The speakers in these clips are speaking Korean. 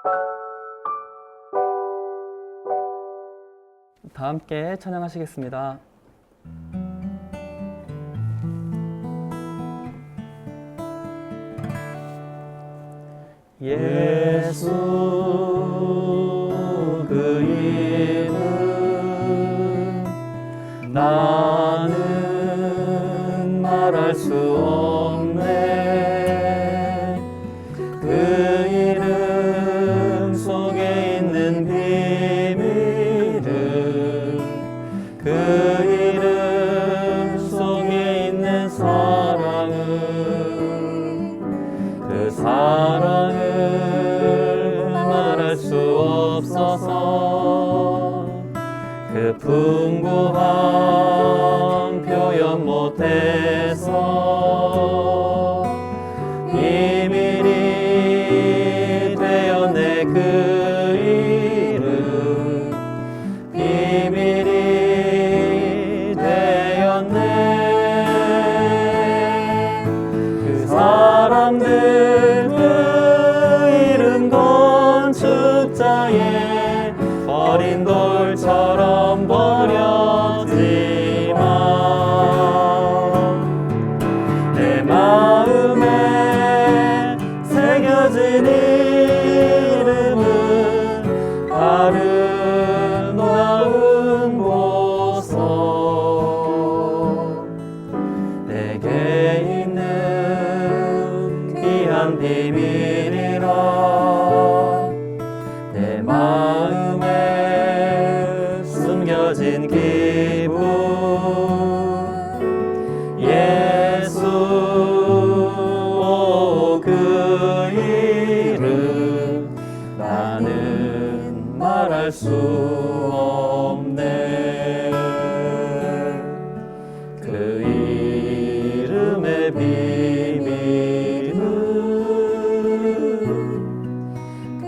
다 함께 찬양하시겠습니다. 예수 그 이름 나는 말할 수 없네. 그 이름 속에 있는 비밀은 그 이름 속에 있는 사랑은 그 사랑을 말할 수 없어서 그 풍부함 표현 못해서 비밀이 되었네. 그 이름 비밀이 되었네. 그 사람들 그 이름 건축자에 버린 돌처럼 버렸지만 내 마음에 새겨진 이름은 아름다운 보석. 내게 있는 귀한 비밀이라 내 마음에 숨겨진 기쁨. 예수 그 이름 나는 말할 수 없네. 그 이름의 비밀은 그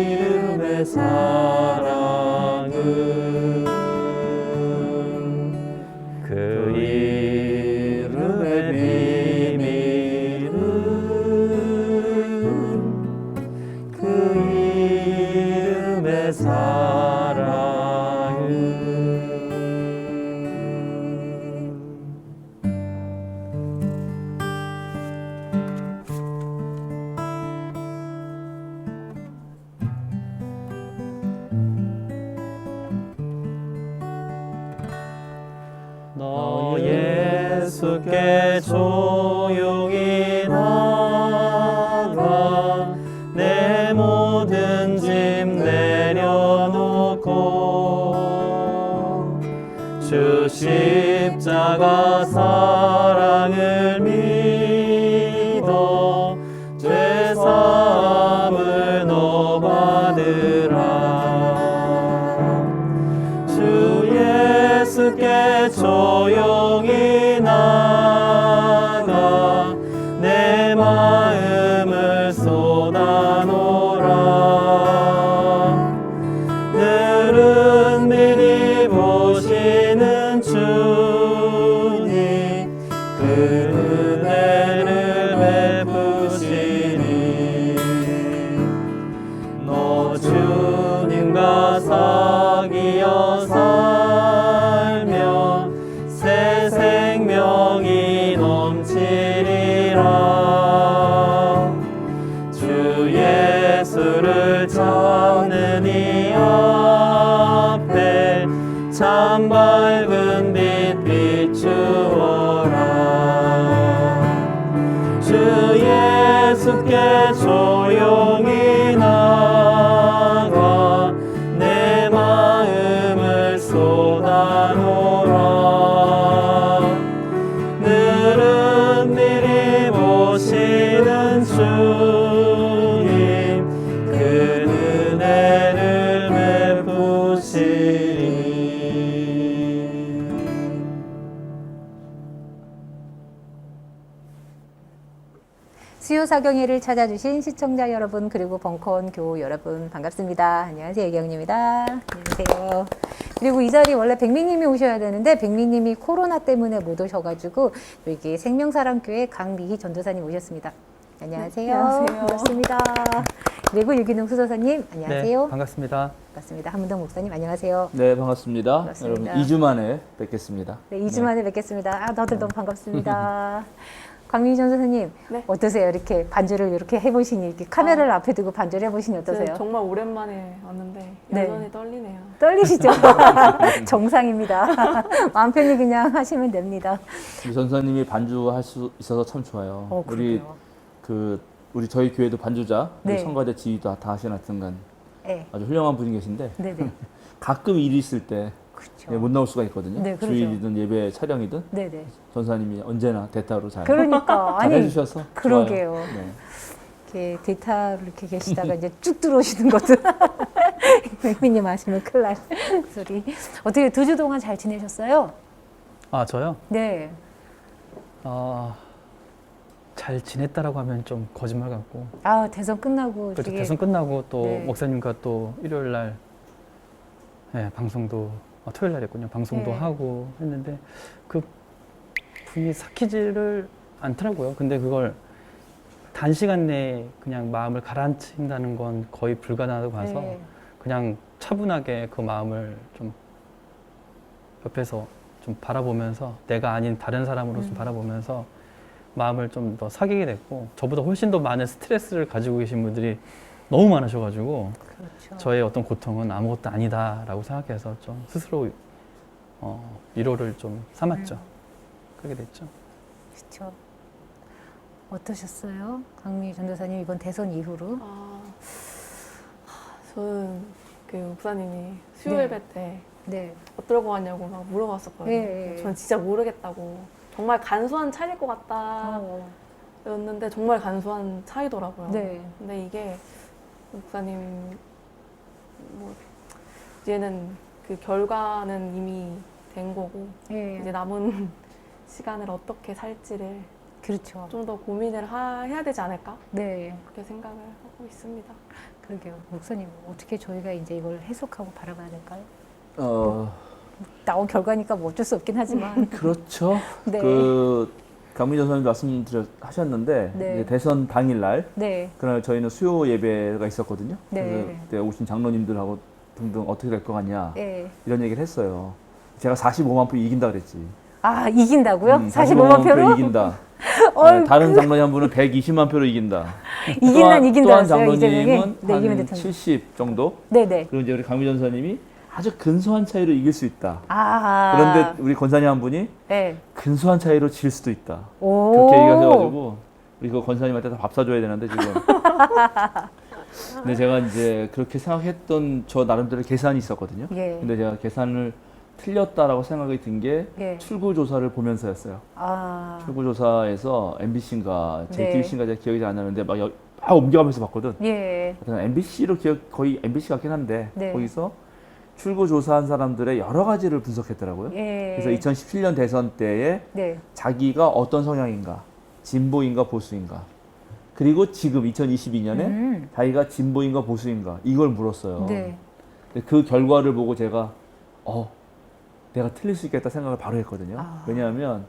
이름의 사랑은 그 이름의 비밀은 그 이름의 사랑은. 너 예수께 조용히 나가 내 모든 짐 내려놓고 주 십자가 사랑을 믿어 죄사함을 너 받으라. 주 예수께 조용히 나가 내 마음을 쏟아놓으라. 늘은 미리 보시는 주님 그 은혜를 베푸시니 너 주님과 사귀어 살면 새 생명이 넘치리라. 주 예수를 찾는 이 앞에 참 밝은 빛 비추어라. 주 예수께 조용히 나가 내 마음을 쏟아놓으라. 늘은 미리 보시는 주님 그 은혜를 베푸시리. 수요사경회를 찾아주신 시청자 여러분 그리고 벙커원 교우 여러분 반갑습니다. 안녕하세요. 이경입니다. 안녕하세요. 그리고 이 자리 원래 백미님이 오셔야 되는데 백미님이 코로나 때문에 못 오셔가지고 여기 생명사랑교회 강미희 전도사님 오셨습니다. 안녕하세요. 안녕하세요. 반갑습니다. 그리고 유기농 수도사님 안녕하세요. 네, 반갑습니다. 반갑습니다. 한문동 목사님 안녕하세요. 네, 반갑습니다. 반갑습니다. 여러분 2주 만에 뵙겠습니다. 네, 2주 만에 뵙겠습니다. 아, 다들 너무 반갑습니다. 강민희 선생님 네. 어떠세요? 이렇게 반주를 이렇게 해보시니 이렇게 카메라를 앞에 두고 반주를 해보시니 어떠세요? 정말 오랜만에 왔는데 네. 여전히 떨리네요. 떨리시죠? 정상입니다. 마음 편히 그냥 하시면 됩니다. 우리 전사님이 반주할 수 있어서 참 좋아요. 우리 그러게요. 우리 저희 교회도 반주자, 네. 성가대 지휘도 다 하시는 하여튼간 네. 아주 훌륭한 분이 계신데 네네. 가끔 일이 있을 때 그렇죠. 못 나올 수가 있거든요. 네, 그렇죠. 주일이든 예배 촬영이든 네네. 전사님이 언제나 대타로 잘 그러니까 아니 해주셔서 그러게요. 좋아요. 네. 이렇게 데이터로 이렇게 계시다가 이제 쭉 들어오시는 것도 백미님 아시면 큰일 날 소리. 어떻게 2주 동안 잘 지내셨어요? 아, 저요? 네. 잘 지냈다라고 하면 좀 거짓말 같고. 아 대선 끝나고 그렇죠. 되게 대선 끝나고 또 네. 목사님과 또 일요일 날 방송도 토요일 날 했군요. 방송도 네. 하고 했는데 그 분이 삭히지를 않더라고요. 근데 그걸 단시간 내에 그냥 마음을 가라앉힌다는 건 거의 불가능하다고 봐서 네. 그냥 차분하게 그 마음을 좀 옆에서 좀 바라보면서 내가 아닌 다른 사람으로서 바라보면서 마음을 좀 더 사귀게 됐고, 저보다 훨씬 더 많은 스트레스를 가지고 계신 분들이 너무 많으셔가지고 그렇죠. 저의 어떤 고통은 아무것도 아니다라고 생각해서 좀 스스로 위로를 좀 삼았죠. 그렇게 됐죠. 그렇죠. 어떠셨어요? 강미 전도사님 이번 대선 이후로? 저는 그 목사님이 수요 네. 예배 때 네. 어떨 것 같냐고 막 물어봤었거든요. 네. 저는 진짜 모르겠다고. 정말 간소한 차이일 것 같다 였는데 정말 간소한 차이더라고요. 네. 근데 이게 목사님 뭐 이제는 그 결과는 이미 된 거고 네. 이제 남은 시간을 어떻게 살지를 그렇죠. 좀 더 고민을 해야 되지 않을까 네. 그렇게 생각을 하고 있습니다. 그러게요. 목사님 어떻게 저희가 이제 이걸 해석하고 바라봐야 될까요? 나온 결과니까 뭐 어쩔 수 없긴 하지만. 그렇죠. 네. 강민 전사님 하셨는데 네. 이제 대선 당일날 네. 그날 저희는 수요 예배가 있었거든요. 네. 그래서 그때 오신 장로님들하고 등등 어떻게 될 것 같냐 네. 이런 얘기를 했어요. 제가 45만 표 이긴다 그랬지. 아 이긴다고요? 45만 45만 표 표로? 이긴다. 네, 다른 장로님 한 분은 120만 표로 이긴다. 이긴다는 이긴다 또한 했어요, 이재명이? 장로님은 네, 이기면 한 대통령. 70 정도. 네네. 그리고 이제 우리 강민 전사님이 아주 근소한 차이로 이길 수 있다. 아. 그런데 우리 권사님 한 분이 네. 근소한 차이로 질 수도 있다. 오. 그렇게 얘기하셔가지고 우리 그 권사님한테 다 밥 사줘야 되는데 지금. 근데 제가 이제 그렇게 생각했던 저 나름대로 계산이 있었거든요. 예. 근데 제가 계산을 틀렸다라고 생각이 든 게 예. 출구 조사를 보면서였어요. 아. 출구 조사에서 MBC인가 네. JTBC인가 제가 기억이 잘 안 나는데 막 옮겨가면서 봤거든. 예. MBC로 거의 MBC 같긴 한데 네. 거기서 출구 조사한 사람들의 여러 가지를 분석했더라고요. 예. 그래서 2017년 대선 때에 네. 자기가 어떤 성향인가, 진보인가 보수인가, 그리고 지금 2022년에 자기가 진보인가 보수인가 이걸 물었어요. 네. 근데 그 결과를 보고 제가 내가 틀릴 수 있겠다 생각을 바로 했거든요. 아. 왜냐하면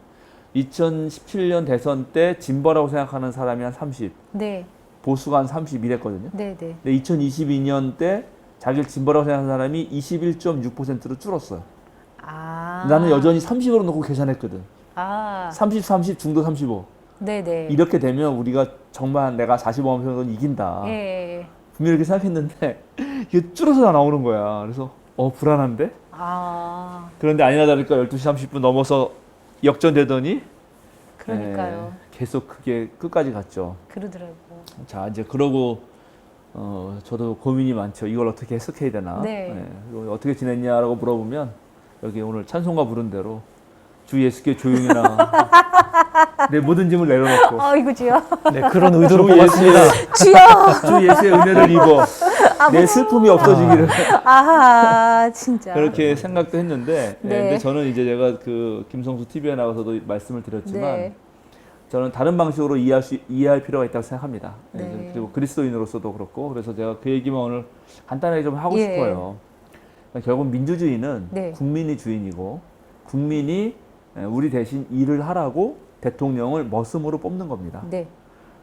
2017년 대선 때 진보라고 생각하는 사람이 한 30, 네. 보수가 한 30 이랬거든요. 네. 네. 근데 2022년 때 자기를 진보라고 생각하는 사람이 21.6%로 줄었어요. 아. 나는 여전히 30으로 놓고 계산했거든. 아. 30, 30, 중도 35. 네네. 이렇게 되면 우리가 정말 내가 45만 표는 이긴다. 예. 분명히 이렇게 생각했는데 이게 줄어서 나오는 거야. 그래서 불안한데? 아. 그런데 아니나 다를까 12시 30분 넘어서 역전되더니 그러니까요. 계속 그게 끝까지 갔죠. 그러더라고. 자, 이제 그러고 저도 고민이 많죠. 이걸 어떻게 해석해야 되나? 네. 그리고 어떻게 지냈냐라고 물어보면 여기 오늘 찬송가 부른 대로 주 예수께 조용히나 내 모든 짐을 내려놓고 아이고 주여. 네, 그런 의도로 주 뽑았습니다. 주여. 주 예수의 은혜를 입어 내 슬픔이 없어지기를 아하 진짜. 그렇게 생각도 했는데 네. 근데 저는 이제 제가 그 김성수 TV에 나가서도 말씀을 드렸지만 네. 저는 다른 방식으로 이해할 필요가 있다고 생각합니다. 네. 그리고 그리스도인으로서도 그렇고 그래서 제가 그 얘기만 오늘 간단하게 좀 하고 예. 싶어요. 그러니까 결국 민주주의는 네. 국민이 주인이고 국민이 우리 대신 일을 하라고 대통령을 머슴으로 뽑는 겁니다. 네.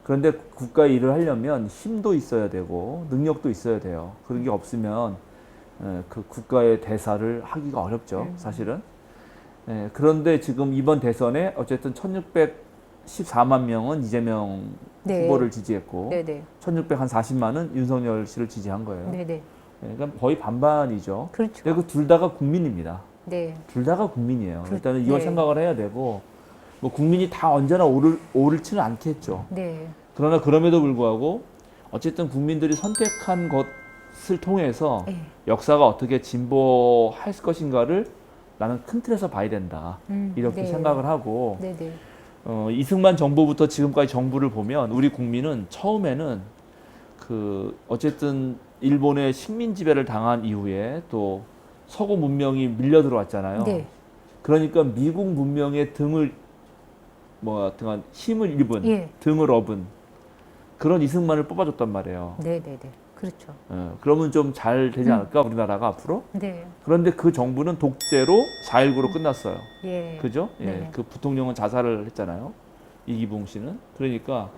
그런데 국가의 일을 하려면 힘도 있어야 되고 능력도 있어야 돼요. 그런 게 없으면 그 국가의 대사를 하기가 어렵죠, 사실은. 그런데 지금 이번 대선에 어쨌든 1614만 명은 이재명 네. 후보를 지지했고 네네. 1640만은 윤석열 씨를 지지한 거예요. 네네. 그러니까 거의 반반이죠. 그렇죠. 근데 그 둘 다가 국민입니다. 네. 둘 다가 국민이에요. 그- 일단은 이걸 네. 생각을 해야 되고 뭐 국민이 다 언제나 옳지는 않겠죠. 네. 그러나 그럼에도 불구하고 어쨌든 국민들이 선택한 것을 통해서 네. 역사가 어떻게 진보할 것인가를 나는 큰 틀에서 봐야 된다. 이렇게 네. 생각을 하고 네네. 이승만 정부부터 지금까지 정부를 보면 우리 국민은 처음에는 그 어쨌든 일본의 식민 지배를 당한 이후에 또 서구 문명이 밀려 들어왔잖아요. 네. 그러니까 미국 문명의 등을 등한 힘을 입은 예. 등을 업은 그런 이승만을 뽑아줬단 말이에요. 네네네. 그렇죠. 그러면 좀 잘 되지 않을까 우리나라가 앞으로? 네. 그런데 그 정부는 독재로 4.19로 끝났어요. 예. 그죠? 예. 네. 그 부통령은 자살을 했잖아요. 이기붕 씨는. 그러니까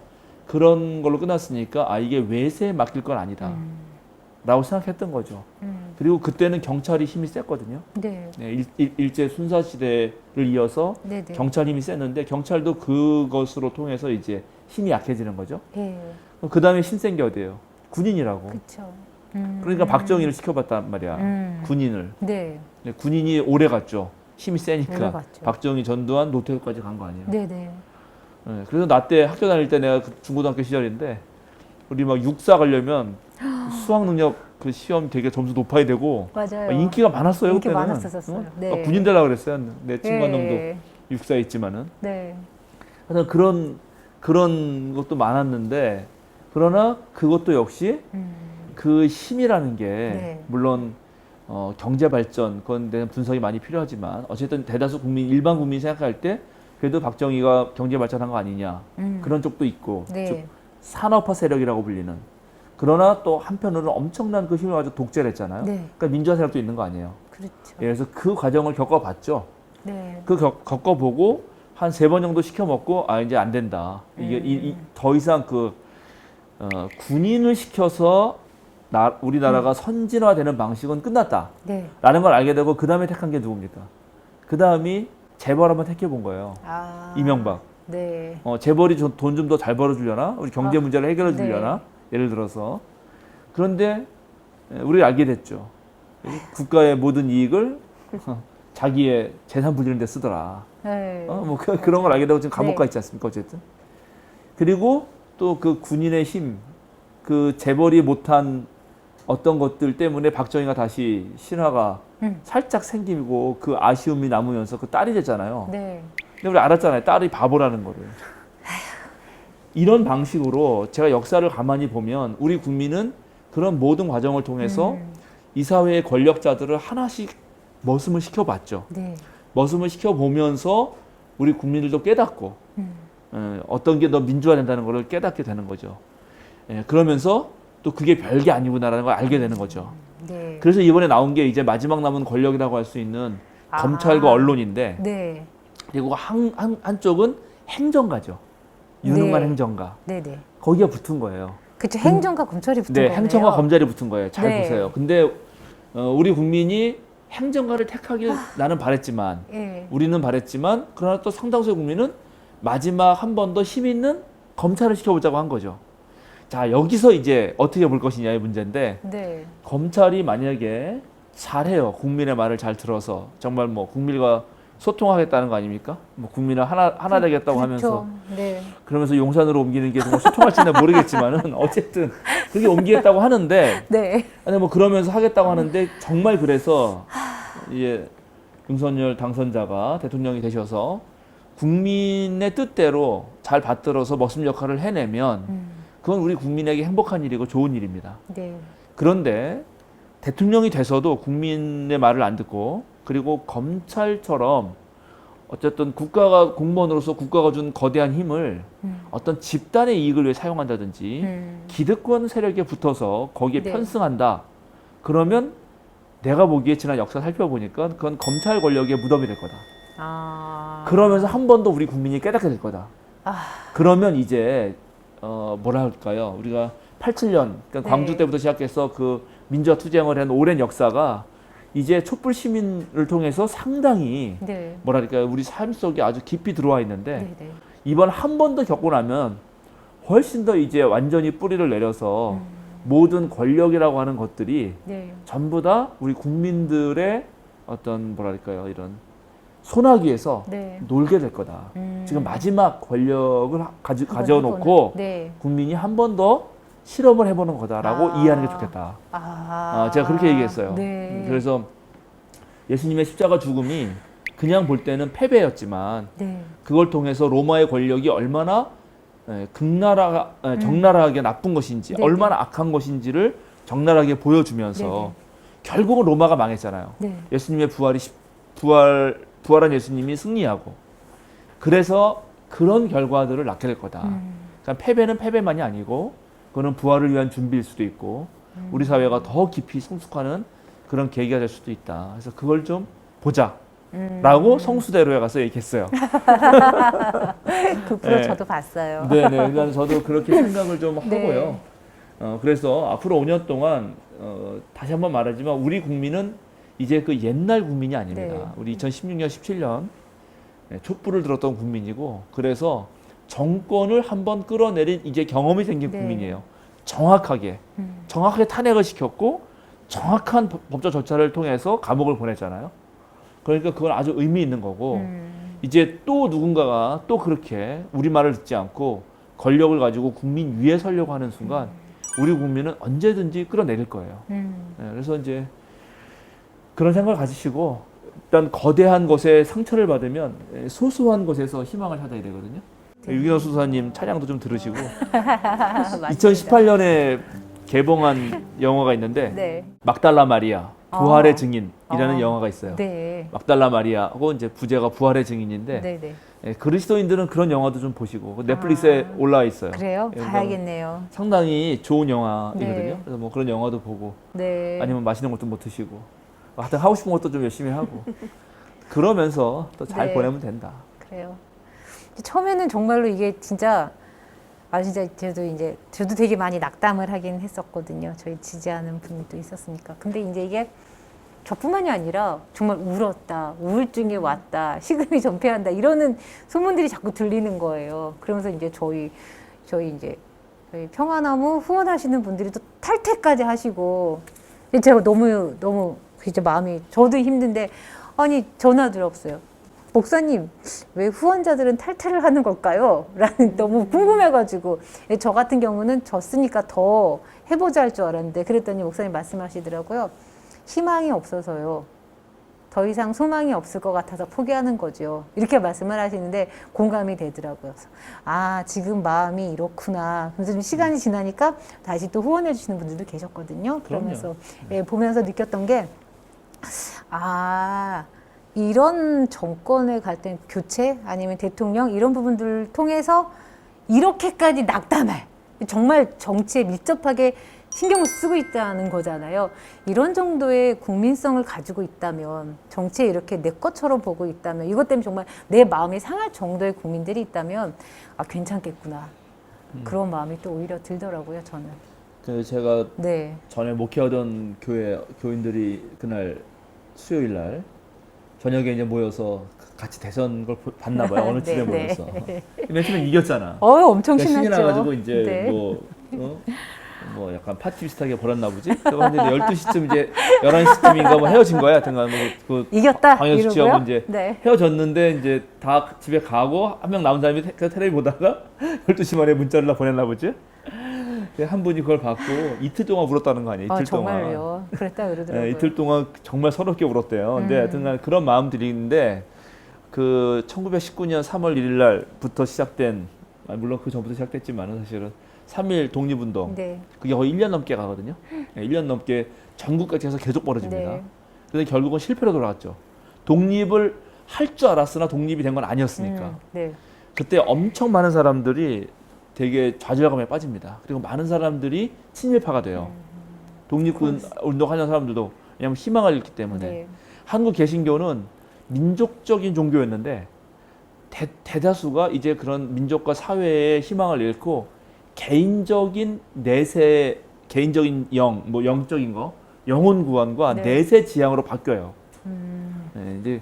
그런 걸로 끝났으니까 아 이게 외세에 맡길 건 아니다. 라고 생각했던 거죠. 그리고 그때는 경찰이 힘이 셌거든요. 네. 일제 순사 시대를 이어서 네네. 경찰 힘이 셌는데 경찰도 그것으로 통해서 이제 힘이 약해지는 거죠. 예. 그 다음에 신센 게 어디예요? 군인이라고. 그렇죠. 그러니까 박정희를 시켜봤단 말이야. 군인을. 네. 근데 군인이 오래 갔죠. 힘이 세니까. 오래 갔죠. 박정희, 전두환, 노태우까지 간 거 아니에요. 네네. 그래서 나 때 학교 다닐 때 내가 그 중고등학교 시절인데 우리 막 육사 가려면 수학 능력 그 시험 되게 점수 높아야 되고 맞아요. 막 인기가 많았어요. 인기 그때는. 많았었어요. 네. 막 군인 되려고 그랬어요. 내 친구 한 놈도 예. 육사에 있지만은. 네. 하여튼 그런 것도 많았는데 그러나 그것도 역시 그 힘이라는 게 네. 물론 경제 발전 그건 대한 분석이 많이 필요하지만 어쨌든 대다수 일반 국민이 생각할 때 그래도 박정희가 경제 발전한 거 아니냐 그런 쪽도 있고 네. 즉 산업화 세력이라고 불리는 그러나 또 한편으로는 엄청난 그 힘을 가지고 독재를 했잖아요. 네. 그러니까 민주화 세력도 있는 거 아니에요. 그렇죠. 그래서 그 과정을 겪어봤죠. 네. 그 겪어보고 한 3번 정도 시켜먹고 아 이제 안 된다. 이게 더 이상 군인을 시켜서 우리나라가 선진화되는 방식은 끝났다. 네. 라는 걸 알게 되고 그 다음에 택한 게 누굽니까? 그 다음이 재벌 한번 택해본 거예요. 아. 이명박. 네. 재벌이 돈 좀 더 잘 벌어주려나? 우리 경제 아, 문제를 해결해 주려나? 예를 들어서. 그런데 우리가 알게 됐죠. 국가의 모든 이익을 자기의 재산 불리는 데 쓰더라. 네. 그런 걸 알게 되고 지금 감옥 네. 가 있지 않습니까? 어쨌든. 그리고 또 그 군인의 힘, 그 재벌이 못한 어떤 것들 때문에 박정희가 다시 신화가 살짝 생기고 그 아쉬움이 남으면서 그 딸이 됐잖아요. 네. 근데 우리 알았잖아요. 딸이 바보라는 거를. 이런 방식으로 제가 역사를 가만히 보면 우리 국민은 그런 모든 과정을 통해서 이 사회의 권력자들을 하나씩 머슴을 시켜봤죠. 네. 머슴을 시켜보면서 우리 국민들도 깨닫고 어떤 게 더 민주화된다는 것을 깨닫게 되는 거죠. 그러면서 또 그게 별게 아니구나라는 걸 알게 되는 거죠. 네. 그래서 이번에 나온 게 이제 마지막 남은 권력이라고 할 수 있는 아. 검찰과 언론인데 네. 그리고 한쪽은 행정가죠. 유능한 네. 행정가. 네네. 거기가 붙은 거예요. 그쵸. 행정과 검찰이 붙은 네, 거네요. 행정과 검찰이 붙은 거예요. 잘 네. 보세요. 근데 우리 국민이 행정가를 택하길 나는 바랬지만 예. 우리는 바랬지만 그러나 또 상당수의 국민은 마지막 한 번 더 힘 있는 검찰을 시켜보자고 한 거죠. 자, 여기서 이제 어떻게 볼 것이냐의 문제인데 네. 검찰이 만약에 잘해요. 국민의 말을 잘 들어서 정말 뭐 국민과 소통하겠다는 거 아닙니까? 뭐 국민을 하나 되겠다고 하면서 네. 그러면서 용산으로 옮기는 게 정말 소통할지는 모르겠지만은 어쨌든 그게 옮기겠다고 하는데 네. 아니 뭐 그러면서 하겠다고 하는데 정말 그래서 이제 윤석열 당선자가 대통령이 되셔서 국민의 뜻대로 잘 받들어서 머슴 역할을 해내면 그건 우리 국민에게 행복한 일이고 좋은 일입니다. 네. 그런데 대통령이 돼서도 국민의 말을 안 듣고 그리고 검찰처럼 어쨌든 국가가 공무원으로서 국가가 준 거대한 힘을 어떤 집단의 이익을 위해 사용한다든지 기득권 세력에 붙어서 거기에 네. 편승한다. 그러면 내가 보기에 지난 역사 살펴보니까 그건 검찰 권력의 무덤이 될 거다. 아. 그러면서 한 번 더 우리 국민이 깨닫게 될 거다. 아. 그러면 이제 뭐랄까요? 우리가 87년 그러니까 네. 광주 때부터 시작해서 그 민주화 투쟁을 한 오랜 역사가 이제 촛불 시민을 통해서 상당히 네. 뭐랄까요? 우리 삶 속에 아주 깊이 들어와 있는데 네. 네. 이번 한 번 더 겪고 나면 훨씬 더 이제 완전히 뿌리를 내려서 모든 권력이라고 하는 것들이 네. 전부 다 우리 국민들의 어떤 뭐랄까요? 이런 소나기에서 네. 놀게 될 거다. 지금 마지막 권력을 한번 가져놓고 해보는- 네. 국민이 한 번 더 실험을 해보는 거다라고 아. 이해하는 게 좋겠다. 제가 그렇게 얘기했어요. 네. 그래서 예수님의 십자가 죽음이 그냥 볼 때는 패배였지만 네. 그걸 통해서 로마의 권력이 얼마나 적나라하게 나쁜 것인지 네네. 얼마나 악한 것인지를 적나라하게 보여주면서 네네. 결국은 로마가 망했잖아요. 네. 예수님의 부활한 예수님이 승리하고 그래서 그런 결과들을 낳게 될 거다. 그러니까 패배는 패배만이 아니고 그거는 부활을 위한 준비일 수도 있고 우리 사회가 더 깊이 성숙하는 그런 계기가 될 수도 있다. 그래서 그걸 좀 보자. 라고 성수대로에 가서 얘기했어요. 그 프로 네. 저도 봤어요. 네네. 그러니까 저도 그렇게 생각을 좀 네. 하고요. 그래서 앞으로 5년 동안 다시 한번 말하지만 우리 국민은 이제 그 옛날 국민이 아닙니다. 네. 우리 2016년, 17년 촛불을 들었던 국민이고 그래서 정권을 한번 끌어내린 이제 경험이 생긴 네. 국민이에요. 정확하게 탄핵을 시켰고 정확한 법적 절차를 통해서 감옥을 보냈잖아요. 그러니까 그건 아주 의미 있는 거고 이제 또 누군가가 또 그렇게 우리 말을 듣지 않고 권력을 가지고 국민 위에 서려고 하는 순간 우리 국민은 언제든지 끌어내릴 거예요. 그래서 이제 그런 생각을 가지시고 일단 거대한 것에 상처를 받으면 소소한 것에서 희망을 찾아야 되거든요. 유기현 수사님 찬양도 좀 들으시고 2018년에 개봉한 영화가 있는데 네. 막달라 마리아 부활의 어. 증인이라는 영화가 있어요. 네. 막달라 마리아하고 이제 부제가 부활의 증인인데 네. 네. 그리스도인들은 그런 영화도 좀 보시고 넷플릭스에 올라와 있어요. 그래요? 예, 봐야겠네요. 상당히 좋은 영화이거든요. 네. 그래서 뭐 그런 영화도 보고 네. 아니면 맛있는 것도 뭐 드시고 하여튼 하고 싶은 것도 좀 열심히 하고 그러면서 또 잘 네. 보내면 된다. 그래요. 처음에는 정말로 이게 진짜 진짜 저도 되게 많이 낙담을 하긴 했었거든요. 저희 지지하는 분도 있었으니까. 근데 이제 이게 저뿐만이 아니라 정말 울었다, 우울증이 왔다, 식음이 전폐한다 이러는 소문들이 자꾸 들리는 거예요. 그러면서 이제 저희 평화나무 후원하시는 분들이 또 탈퇴까지 하시고 제가 너무 진짜 마음이 저도 힘든데 아니 전화들 없어요. 목사님 왜 후원자들은 탈퇴를 하는 걸까요? 라는 너무 궁금해가지고 저 같은 경우는 졌으니까 더 해보자 할 줄 알았는데 그랬더니 목사님 말씀하시더라고요. 희망이 없어서요. 더 이상 소망이 없을 것 같아서 포기하는 거죠. 이렇게 말씀을 하시는데 공감이 되더라고요. 그래서 지금 마음이 이렇구나. 그래서 좀 시간이 지나니까 다시 또 후원해 주시는 분들도 계셨거든요. 그러면서 보면서 느꼈던 게 이런 정권에 갈 때 교체 아니면 대통령 이런 부분들을 통해서 이렇게까지 낙담할 정말 정치에 밀접하게 신경을 쓰고 있다는 거잖아요. 이런 정도의 국민성을 가지고 있다면 정치에 이렇게 내 것처럼 보고 있다면 이것 때문에 정말 내 마음이 상할 정도의 국민들이 있다면 괜찮겠구나. 그런 마음이 또 오히려 들더라고요. 저는. 그 제가 네. 전에 목회하던 교회 교인들이 그날 수요일 날 저녁에 이제 모여서 같이 대선 걸 봤나 봐요. 어느 집에 모여서. 맨 처음에 이겼잖아. 엄청 그러니까 신이 신났죠. 나가지고 이제 네. 뭐 약간 파티 비슷하게 벌였나 보지? 그래서 근데 12시쯤 이제 11시쯤인가 뭐 헤어진 거야. 하여튼간 그 이겼다 방역 수치하고 이러고요? 이제 네. 헤어졌는데 이제 다 집에 가고 한 명 남은 사람이 텔레비 보다가 12시 만에 문자를 다 보냈나 보지? 한 분이 그걸 받고 이틀 동안 울었다는 거 아니에요? 이틀 동안. 정말요. 그랬다 그러더라고요. 이틀 동안 정말 서럽게 울었대요. 근데 하여튼간 그런 마음들이 있는데 그 1919년 3월 1일 날부터 시작된 물론 그 전부터 시작됐지만 사실은 3.1 독립운동 네. 그게 거의 1년 넘게 가거든요. 1년 넘게 전국까지 해서 계속 벌어집니다. 네. 그런데 결국은 실패로 돌아갔죠. 독립을 할 줄 알았으나 독립이 된 건 아니었으니까. 네. 그때 엄청 많은 사람들이 되게 좌절감에 빠집니다. 그리고 많은 사람들이 친일파가 돼요. 독립군 운동하는 사람들도 왜냐하면 희망을 잃기 때문에. 네. 한국 개신교는 민족적인 종교였는데 대다수가 이제 그런 민족과 사회의 희망을 잃고 개인적인 내세, 개인적인 뭐 영적인 거, 영혼 구원과 네. 내세 지향으로 바뀌어요. 네, 이제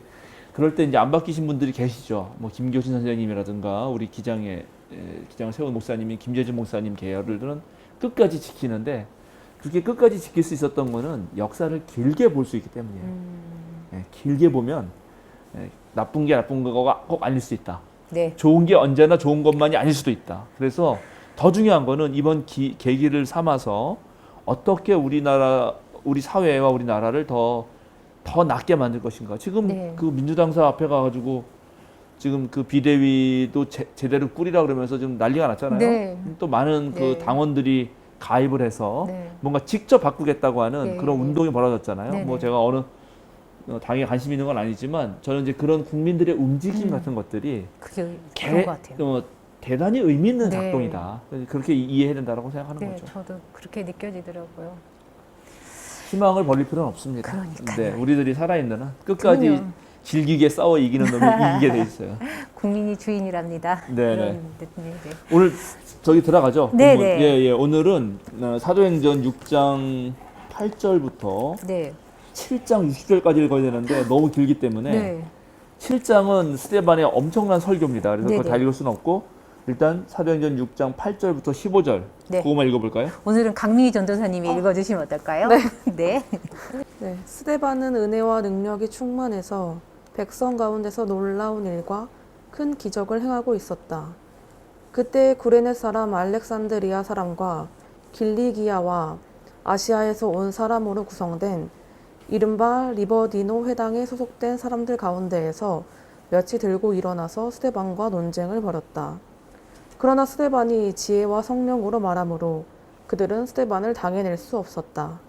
그럴 때 이제 안 바뀌신 분들이 계시죠. 뭐 김교신 선생님이라든가 우리 기장을 세운 목사님인 김재준 목사님 계열들은 끝까지 지키는데 그렇게 끝까지 지킬 수 있었던 거는 역사를 길게 볼 수 있기 때문이에요. 네, 길게 보면 나쁜 게 나쁜 거가 꼭 아닐 수 있다. 네. 좋은 게 언제나 좋은 것만이 아닐 수도 있다. 그래서 더 중요한 거는 이번 계기를 삼아서 어떻게 우리나라, 우리 사회와 우리나라를 더 낫게 만들 것인가. 지금 네. 그 민주당사 앞에 가가지고 지금 그 비대위도 제대로 꾸리라 그러면서 지금 난리가 났잖아요. 네. 또 많은 네. 그 당원들이 가입을 해서 네. 뭔가 직접 바꾸겠다고 하는 네. 그런 운동이 벌어졌잖아요. 네. 뭐 제가 어느 당에 관심 있는 건 아니지만 저는 이제 그런 국민들의 움직임 같은 것들이 그게 그런 것 같아요. 대단히 의미 있는 네. 작동이다. 그렇게 이해해야 된다고 생각하는 네, 거죠. 저도 그렇게 느껴지더라고요. 희망을 버릴 필요는 없습니다. 그러니까요. 네, 우리들이 살아있는 한 끝까지 그럼요. 질기게 싸워 이기는 놈이 이기게 돼 있어요. 국민이 주인이랍니다. 네, 네. 오늘 저기 들어가죠. 네, 본문. 네. 예, 예. 오늘은 사도행전 6장 8절부터 네. 7장 60절까지 읽어야 되는데 너무 길기 때문에 네. 7장은 스데반의 엄청난 설교입니다. 그래서 그거 네네. 다 읽을 수는 없고 일단 사도행전 6장 8절부터 15절 네. 그것만 읽어볼까요? 오늘은 강민희 전도사님이 읽어주시면 어떨까요? 네. 네. 네, 스데반은 은혜와 능력이 충만해서 백성 가운데서 놀라운 일과 큰 기적을 행하고 있었다. 그때 구레네 사람 알렉산드리아 사람과 길리기아와 아시아에서 온 사람으로 구성된 이른바 리버디노 회당에 소속된 사람들 가운데에서 몇이 들고 일어나서 스데반과 논쟁을 벌였다. 그러나 스데반이 지혜와 성령으로 말하므로 그들은 스데반을 당해낼 수 없었다.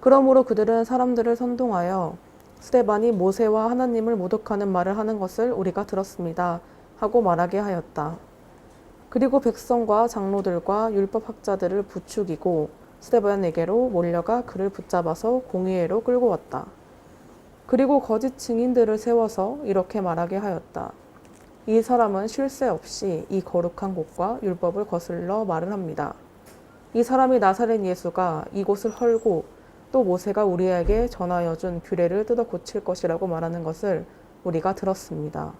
그러므로 그들은 사람들을 선동하여 스데반이 모세와 하나님을 모독하는 말을 하는 것을 우리가 들었습니다 하고 말하게 하였다. 그리고 백성과 장로들과 율법학자들을 부추기고 스데반에게로 몰려가 그를 붙잡아서 공의회로 끌고 왔다. 그리고 거짓 증인들을 세워서 이렇게 말하게 하였다. 이 사람은 쉴 새 없이 이 거룩한 곳과 율법을 거슬러 말을 합니다. 이 사람이 나사렛 예수가 이곳을 헐고 또 모세가 우리에게 전하여 준 규례를 뜯어 고칠 것이라고 말하는 것을 우리가 들었습니다.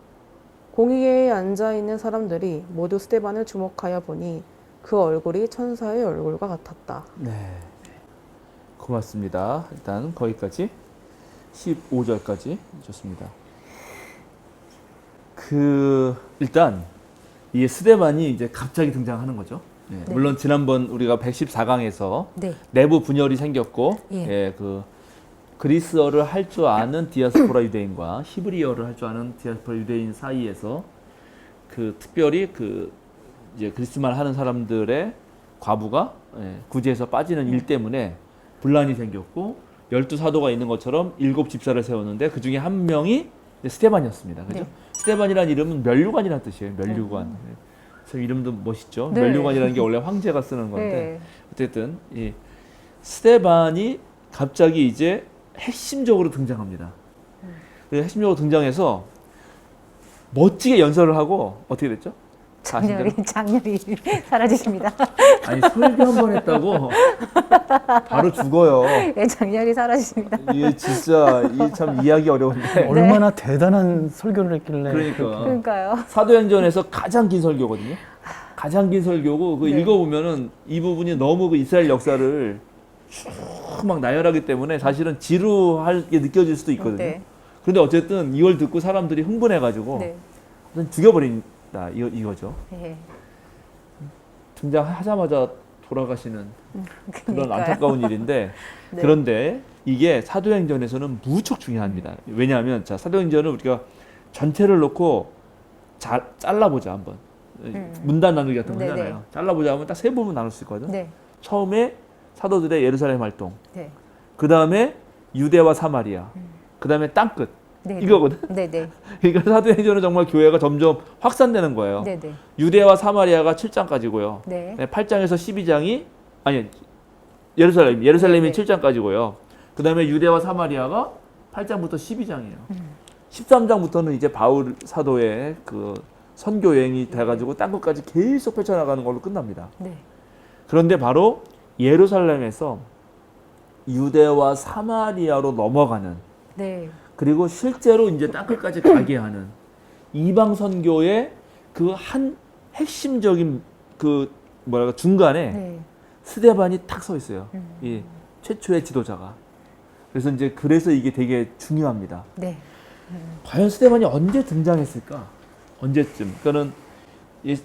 공의회에 앉아있는 사람들이 모두 스데반을 주목하여 보니 그 얼굴이 천사의 얼굴과 같았다. 네. 고맙습니다. 일단 거기까지 15절까지 좋습니다. 일단 이 스데반이 이제 갑자기 등장하는 거죠. 네. 네. 물론 지난번 우리가 114강에서 네. 내부 분열이 생겼고 예. 그리스어를 할 줄 아는 디아스포라 유대인과 히브리어를 할 줄 아는 디아스포라 유대인 사이에서 특별히 이제 그리스말 하는 사람들의 과부가 구제에서 빠지는 일 때문에 분란이 생겼고 12사도가 있는 것처럼 7집사를 세웠는데 그 중에 한 명이 스데반이었습니다. 그죠? 네. 스데반이라는 이름은 멸류관이라는 뜻이에요. 멸류관. 그래서 이름도 멋있죠. 네. 멸류관이라는 게 원래 황제가 쓰는 건데 네. 어쨌든 이 스데반이 갑자기 이제 핵심적으로 등장합니다. 핵심적으로 등장해서 멋지게 연설을 하고 어떻게 됐죠? 장렬히 사라지십니다. 아니 설교 한 번 했다고 바로 죽어요. 예, 장렬히 사라지십니다. 이게 진짜 참 이해하기 어려운데. 얼마나 대단한 설교를 했길래 그러니까 그러니까요. 사도행전에서 가장 긴 설교거든요. 가장 긴 설교고 네. 읽어보면은 이 부분이 너무 그 이스라엘 역사를 쭉 막 나열하기 때문에 사실은 지루하게 느껴질 수도 있거든요. 네. 그런데 어쨌든 이걸 듣고 사람들이 흥분해가지고 네. 죽여버린다 이거죠. 네. 등장하자마자 돌아가시는 그런 그러니까요. 안타까운 일인데 네. 그런데 이게 사도행전에서는 무척 중요합니다. 왜냐하면 자 사도행전을 우리가 전체를 놓고 잘라보자 한번 문단 나누기 같은 거 네네. 하잖아요. 잘라보자 하면 딱 세 부분 나눌 수 있거든. 네. 처음에 사도들의 예루살렘 활동, 네. 그 다음에 유대와 사마리아, 그 다음에 땅끝 네. 이거거든. 네, 네. 그러니까 사도행전은 정말 교회가 점점 확산되는 거예요. 네, 네. 유대와 사마리아가 7장까지고요. 네. 8장에서 12장이 아니 예루살렘이 네, 네. 7장까지고요. 그다음에 유대와 사마리아가 8장부터 12장이에요. 13장부터는 이제 바울 사도의 그 선교 여행이 돼가지고 땅끝까지 계속 펼쳐나가는 걸로 끝납니다. 네. 그런데 바로 예루살렘에서 유대와 사마리아로 넘어가는, 네. 그리고 실제로 이제 땅끝까지 가게 하는 이방 선교의 그 한 핵심적인 그 뭐랄까 중간에 네. 스데반이 탁 서 있어요. 이 최초의 지도자가. 그래서 이게 되게 중요합니다. 네. 과연 스데반이 언제 등장했을까? 언제쯤? 그거는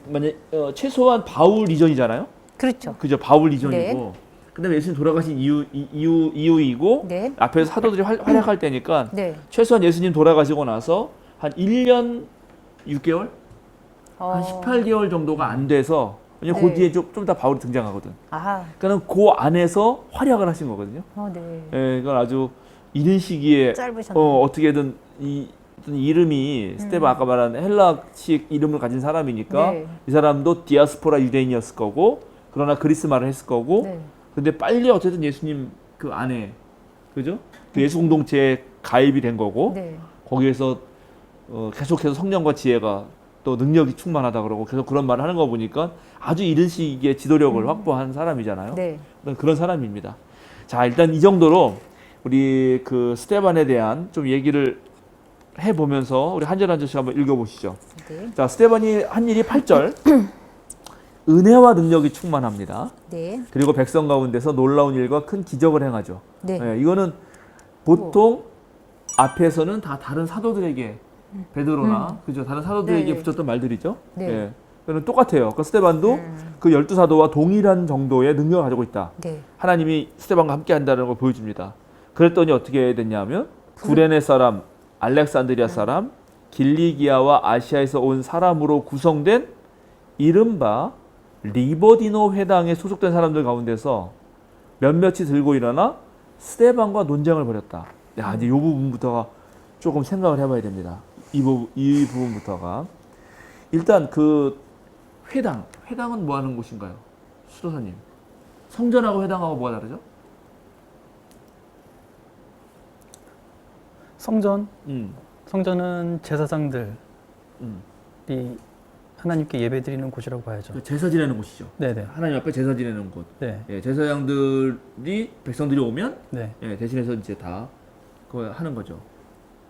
만약 최소한 바울 이전이잖아요. 그렇죠. 그죠? 바울 이전이고. 그다음에 예수님 돌아가신 이후이고 네. 앞에서 사도들이 활약할 때니까 네. 최소한 예수님 돌아가시고 나서 한 1년 6개월? 한 18개월 정도가 안 돼서, 왜냐면 네. 그 뒤에 좀 더 바울이 등장하거든. 아, 그러니까 그 안에서 활약을 하신 거거든요. 네. 예, 이건 아주 이른 시기에 짧으셨네요. 어떻게든 어떤 이름이 스테반 아까 말한 헬라식 이름을 가진 사람이니까 네. 이 사람도 디아스포라 유대인이었을 거고, 그러나 그리스 말을 했을 거고, 네. 근데 빨리 어쨌든 예수님 그 안에, 그죠? 그 예수 공동체에 가입이 된 거고, 네. 거기에서 계속해서 성령과 지혜가 또 능력이 충만하다 그러고 계속 그런 말을 하는 거 보니까 아주 이른 시기에 지도력을 확보한 사람이잖아요. 네. 그런 사람입니다. 자, 일단 이 정도로 우리 그 스테반에 대한 좀 얘기를 해보면서 우리 한 절 한 절씩 한번 읽어보시죠. 네. 자, 스테반이 한 일이 8절. 은혜와 능력이 충만합니다. 네. 그리고 백성 가운데서 놀라운 일과 큰 기적을 행하죠. 네. 예, 이거는 보통 앞에서는 다 다른 사도들에게, 베드로나 그죠, 다른 사도들에게 네. 붙였던 말들이죠. 네. 예, 그는 똑같아요. 그 스테반도 그 12사도와 동일한 정도의 능력을 가지고 있다. 네. 하나님이 스테반과 함께 한다는 걸 보여줍니다. 그랬더니 어떻게 됐냐면 구레네 사람, 알렉산드리아 사람, 길리기아와 아시아에서 온 사람으로 구성된 이른바 리버디노 회당에 소속된 사람들 가운데서 몇몇이 들고 일어나 스테반과 논쟁을 벌였다. 야, 이제 이 부분부터가 조금 생각을 해봐야 됩니다. 이 부분부터가. 일단 그 회당은 뭐 하는 곳인가요? 수도사님. 성전하고 회당하고 뭐가 다르죠? 성전은 제사장들이 음. 하나님께 예배드리는 곳이라고 봐야죠. 그 제사 지내는 곳이죠. 네네. 하나님 앞에 제사 지내는 곳. 네. 예, 제사장들이 백성들이 오면 네. 예, 대신해서 이제 다 그거 하는 거죠.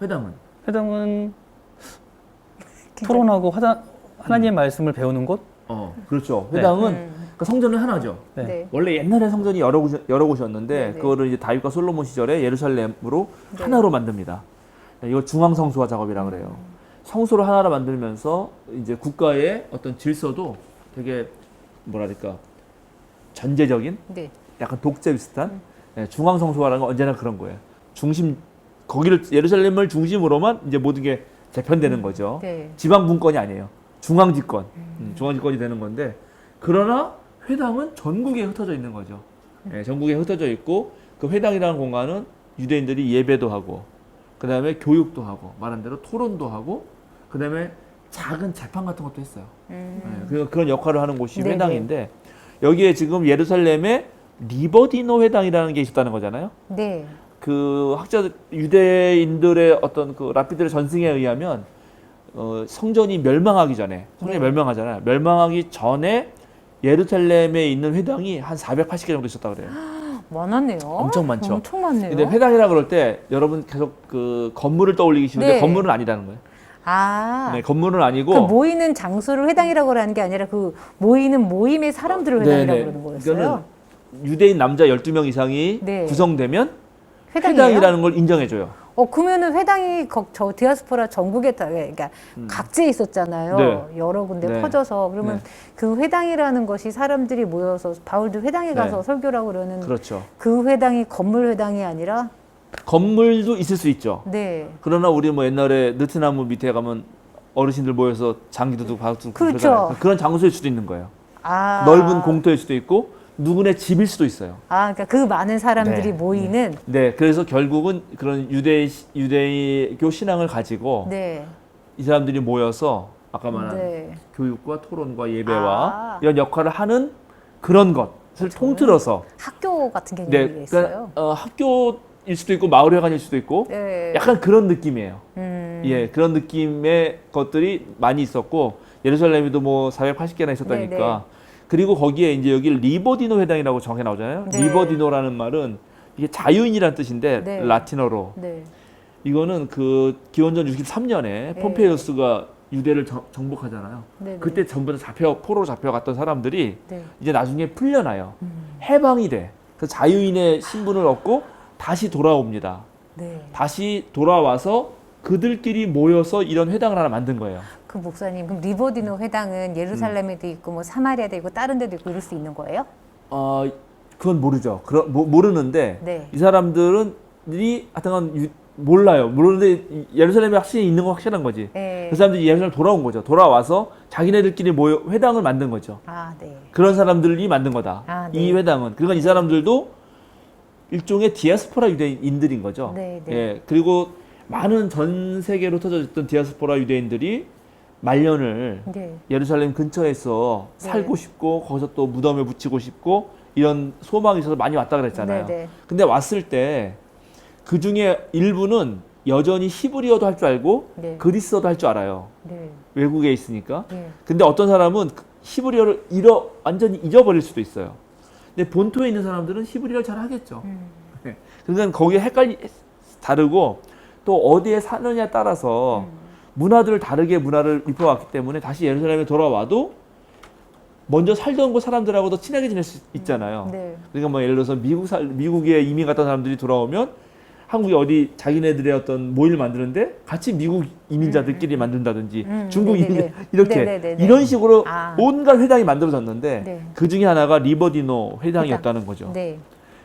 회당은 토론하고 하나님의 말씀을 배우는 곳? 그렇죠. 네. 회당은 그 성전은 하나죠. 네. 네. 원래 옛날에 성전이 여러 곳이었는데 네, 네. 그거를 이제 다윗과 솔로몬 시절에 예루살렘으로 네. 하나로 만듭니다. 이걸 중앙 성소화 작업이라 그래요. 성소를 하나로 만들면서 이제 국가의 어떤 질서도 되게 뭐랄까 전제적인, 네. 약간 독재 비슷한 중앙 성소화라는 건 언제나 그런 거예요. 거기를 예루살렘을 중심으로만 이제 모든 게 재편되는 거죠. 네. 지방 분권이 아니에요. 중앙 집권, 중앙 집권이 되는 건데, 그러나 회당은 전국에 흩어져 있는 거죠. 예, 전국에 흩어져 있고 그 회당이라는 공간은 유대인들이 예배도 하고, 그 다음에 교육도 하고, 말한 대로 토론도 하고, 그 다음에 작은 재판 같은 것도 했어요. 그런 역할을 하는 곳이 네네. 회당인데, 여기에 지금 예루살렘에 리버디노 회당이라는 게 있었다는 거잖아요. 네. 그 유대인들의 어떤 그 라피드의 전승에 의하면 성전이 멸망하기 전에, 성전이 네. 멸망하잖아요. 멸망하기 전에 예루살렘에 있는 회당이 한 480개 정도 있었다 그래요. 많았네요. 엄청 많죠. 엄청 많네요. 근데 회당이라 그럴 때 여러분 계속 그 건물을 떠올리기 쉬운데 네. 건물은 아니라는 거예요. 아. 네, 건물은 아니고 그 모이는 장소를 회당이라고 하는 게 아니라 그 모이는 모임의 사람들을 회당이라고 네네. 그러는 거였어요. 이거는 유대인 남자 12명 이상이 네. 구성되면 회당이에요? 회당이라는 걸 인정해줘요. 그러면은 회당이 저 디아스포라 전국에 다, 그러니까 각지에 있었잖아요. 네. 여러 군데 네. 퍼져서. 그러면 네. 그 회당이라는 것이 사람들이 모여서 바울도 회당에 가서 네. 설교라고 그러는 그렇죠. 그 회당이 건물 회당이 아니라 건물도 있을 수 있죠. 네. 그러나 우리 뭐 옛날에 느티나무 밑에 가면 어르신들 모여서 장기도 두고 박수 그렇죠. 그러잖아요. 그런 장소일 수도 있는 거예요. 아. 넓은 공터일 수도 있고 누구네 집일 수도 있어요. 아, 그러니까 그 많은 사람들이 네. 모이는 네, 그래서 결국은 그런 유대교 신앙을 가지고 네. 이 사람들이 모여서 아까 말한 네. 교육과 토론과 예배와 아. 이런 역할을 하는 그런 것을 통틀어서 학교 같은 개념이 네, 있어요. 그러니까 학교일 수도 있고 마을회관일 수도 있고 네. 약간 그런 느낌이에요. 음. 예, 그런 느낌의 것들이 많이 있었고 예루살렘에도 뭐 480개나 있었다니까. 네, 네. 그리고 거기에 이제 여기 리버디노 회당이라고 정해 나오잖아요. 네. 리버디노라는 말은 이게 자유인이라는 뜻인데 네. 라틴어로 네. 이거는 그 기원전 63년에 폼페이우스가 유대를 정복하잖아요. 네, 네. 그때 전부 다 포로로 잡혀갔던 사람들이 네. 이제 나중에 풀려나요. 해방이 돼. 그래서 자유인의 신분을 얻고 다시 돌아옵니다. 네. 다시 돌아와서 그들끼리 모여서 이런 회당을 하나 만든 거예요. 그 목사님, 그럼 리버디노 회당은 예루살렘에도 있고 뭐 사마리아도 있고 다른 데도 있고 이럴 수 있는 거예요? 그건 모르죠. 모르는데 네. 이 사람들은 하여튼 몰라요. 모르는데 예루살렘에 확실히 있는 건 확실한 거지. 네. 그 사람들이 예루살렘 돌아온 거죠. 돌아와서 자기네들끼리 모여 회당을 만든 거죠. 아, 네. 그런 사람들이 만든 거다. 아, 네. 이 회당은. 그러니까 이 사람들도 일종의 디아스포라 유대인들인 거죠. 네, 네. 예. 그리고 많은 전 세계로 터져 있던 디아스포라 유대인들이 말년을 네. 예루살렘 근처에서 네. 살고 싶고 거기서 또 무덤에 묻히고 싶고 이런 소망이 있어서 많이 왔다 그랬잖아요. 네, 네. 근데 왔을 때 그 중에 일부는 여전히 히브리어도 할 줄 알고 네. 그리스어도 할 줄 알아요. 네. 외국에 있으니까. 네. 근데 어떤 사람은 히브리어를 완전히 잊어버릴 수도 있어요. 근데 본토에 있는 사람들은 히브리어를 잘 하겠죠. 네. 그러니까 거기에 다르고 또 어디에 사느냐에 따라서 문화들을 다르게 문화를 입혀왔기 때문에 다시 예루살렘에 돌아와도 먼저 살던 곳 사람들하고도 친하게 지낼 수 있잖아요. 네. 그러니까 뭐 예를 들어서 미국에 이민 갔던 사람들이 돌아오면 한국에 어디 자기네들의 어떤 모임을 만드는데 같이 미국 이민자들끼리 만든다든지 중국 네네네. 이민 이렇게 네네네네. 이런 식으로 아. 온갖 회당이 만들어졌는데 네. 그 중에 하나가 리버디노 회당이었다는 거죠. 네.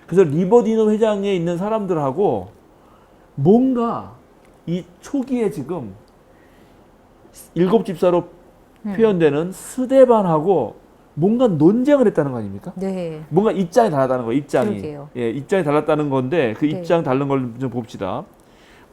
그래서 리버디노 회장에 있는 사람들하고 뭔가 이 초기에 지금 일곱 집사로 표현되는 스데반하고 뭔가 논쟁을 했다는 거 아닙니까? 네. 뭔가 입장이 달랐다는 거예요. 입장이. 그러게요. 예, 입장이 달랐다는 건데 그 네. 입장 다른 걸 좀 봅시다.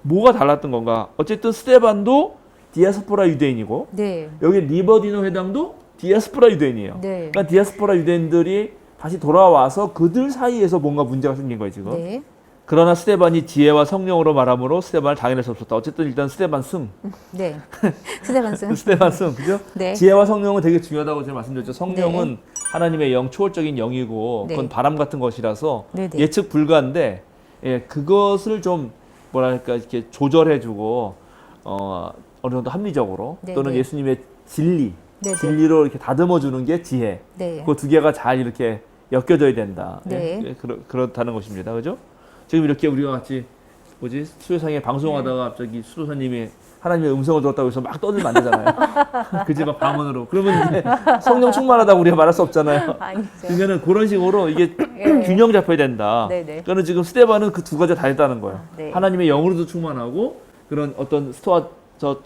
뭐가 달랐던 건가? 어쨌든 스데반도 디아스포라 유대인이고 네. 여기 리버디노 회당도 디아스포라 유대인이에요. 네. 그러니까 디아스포라 유대인들이 다시 돌아와서 그들 사이에서 뭔가 문제가 생긴 거예요, 지금. 네. 그러나 스데반이 지혜와 성령으로 말함으로 스데반을 당해낼 수 없었다. 어쨌든 일단 스데반 승. 네. 스데반슨. 스데반 승. 그죠? 네. 지혜와 성령은 되게 중요하다고 제가 말씀드렸죠. 성령은 하나님의 영, 초월적인 영이고 네. 그건 바람 같은 것이라서 네, 네. 예측 불가인데 예, 그것을 좀 뭐랄까 이렇게 조절해주고 어느 정도 합리적으로 네, 또는 네. 예수님의 진리, 네, 네. 진리로 이렇게 다듬어주는 게 지혜. 네. 그 두 개가 잘 이렇게 엮여져야 된다. 네. 예, 그렇다는 것입니다. 그죠? 지금 이렇게 우리가 같이 수요상에 방송하다가 갑자기 수도사님이 하나님의 음성을 들었다고 해서 막 떠들면 안 되잖아요. 그 집 앞 방언으로. 그러면 이제 성령 충만하다고 우리가 말할 수 없잖아요. 아니죠. 그러니까 그런 식으로 이게 예. 균형 잡혀야 된다. 네네. 그러니까 지금 스데반은 그 두 가지 다 했다는 거예요. 네. 하나님의 영으로도 충만하고 그런 어떤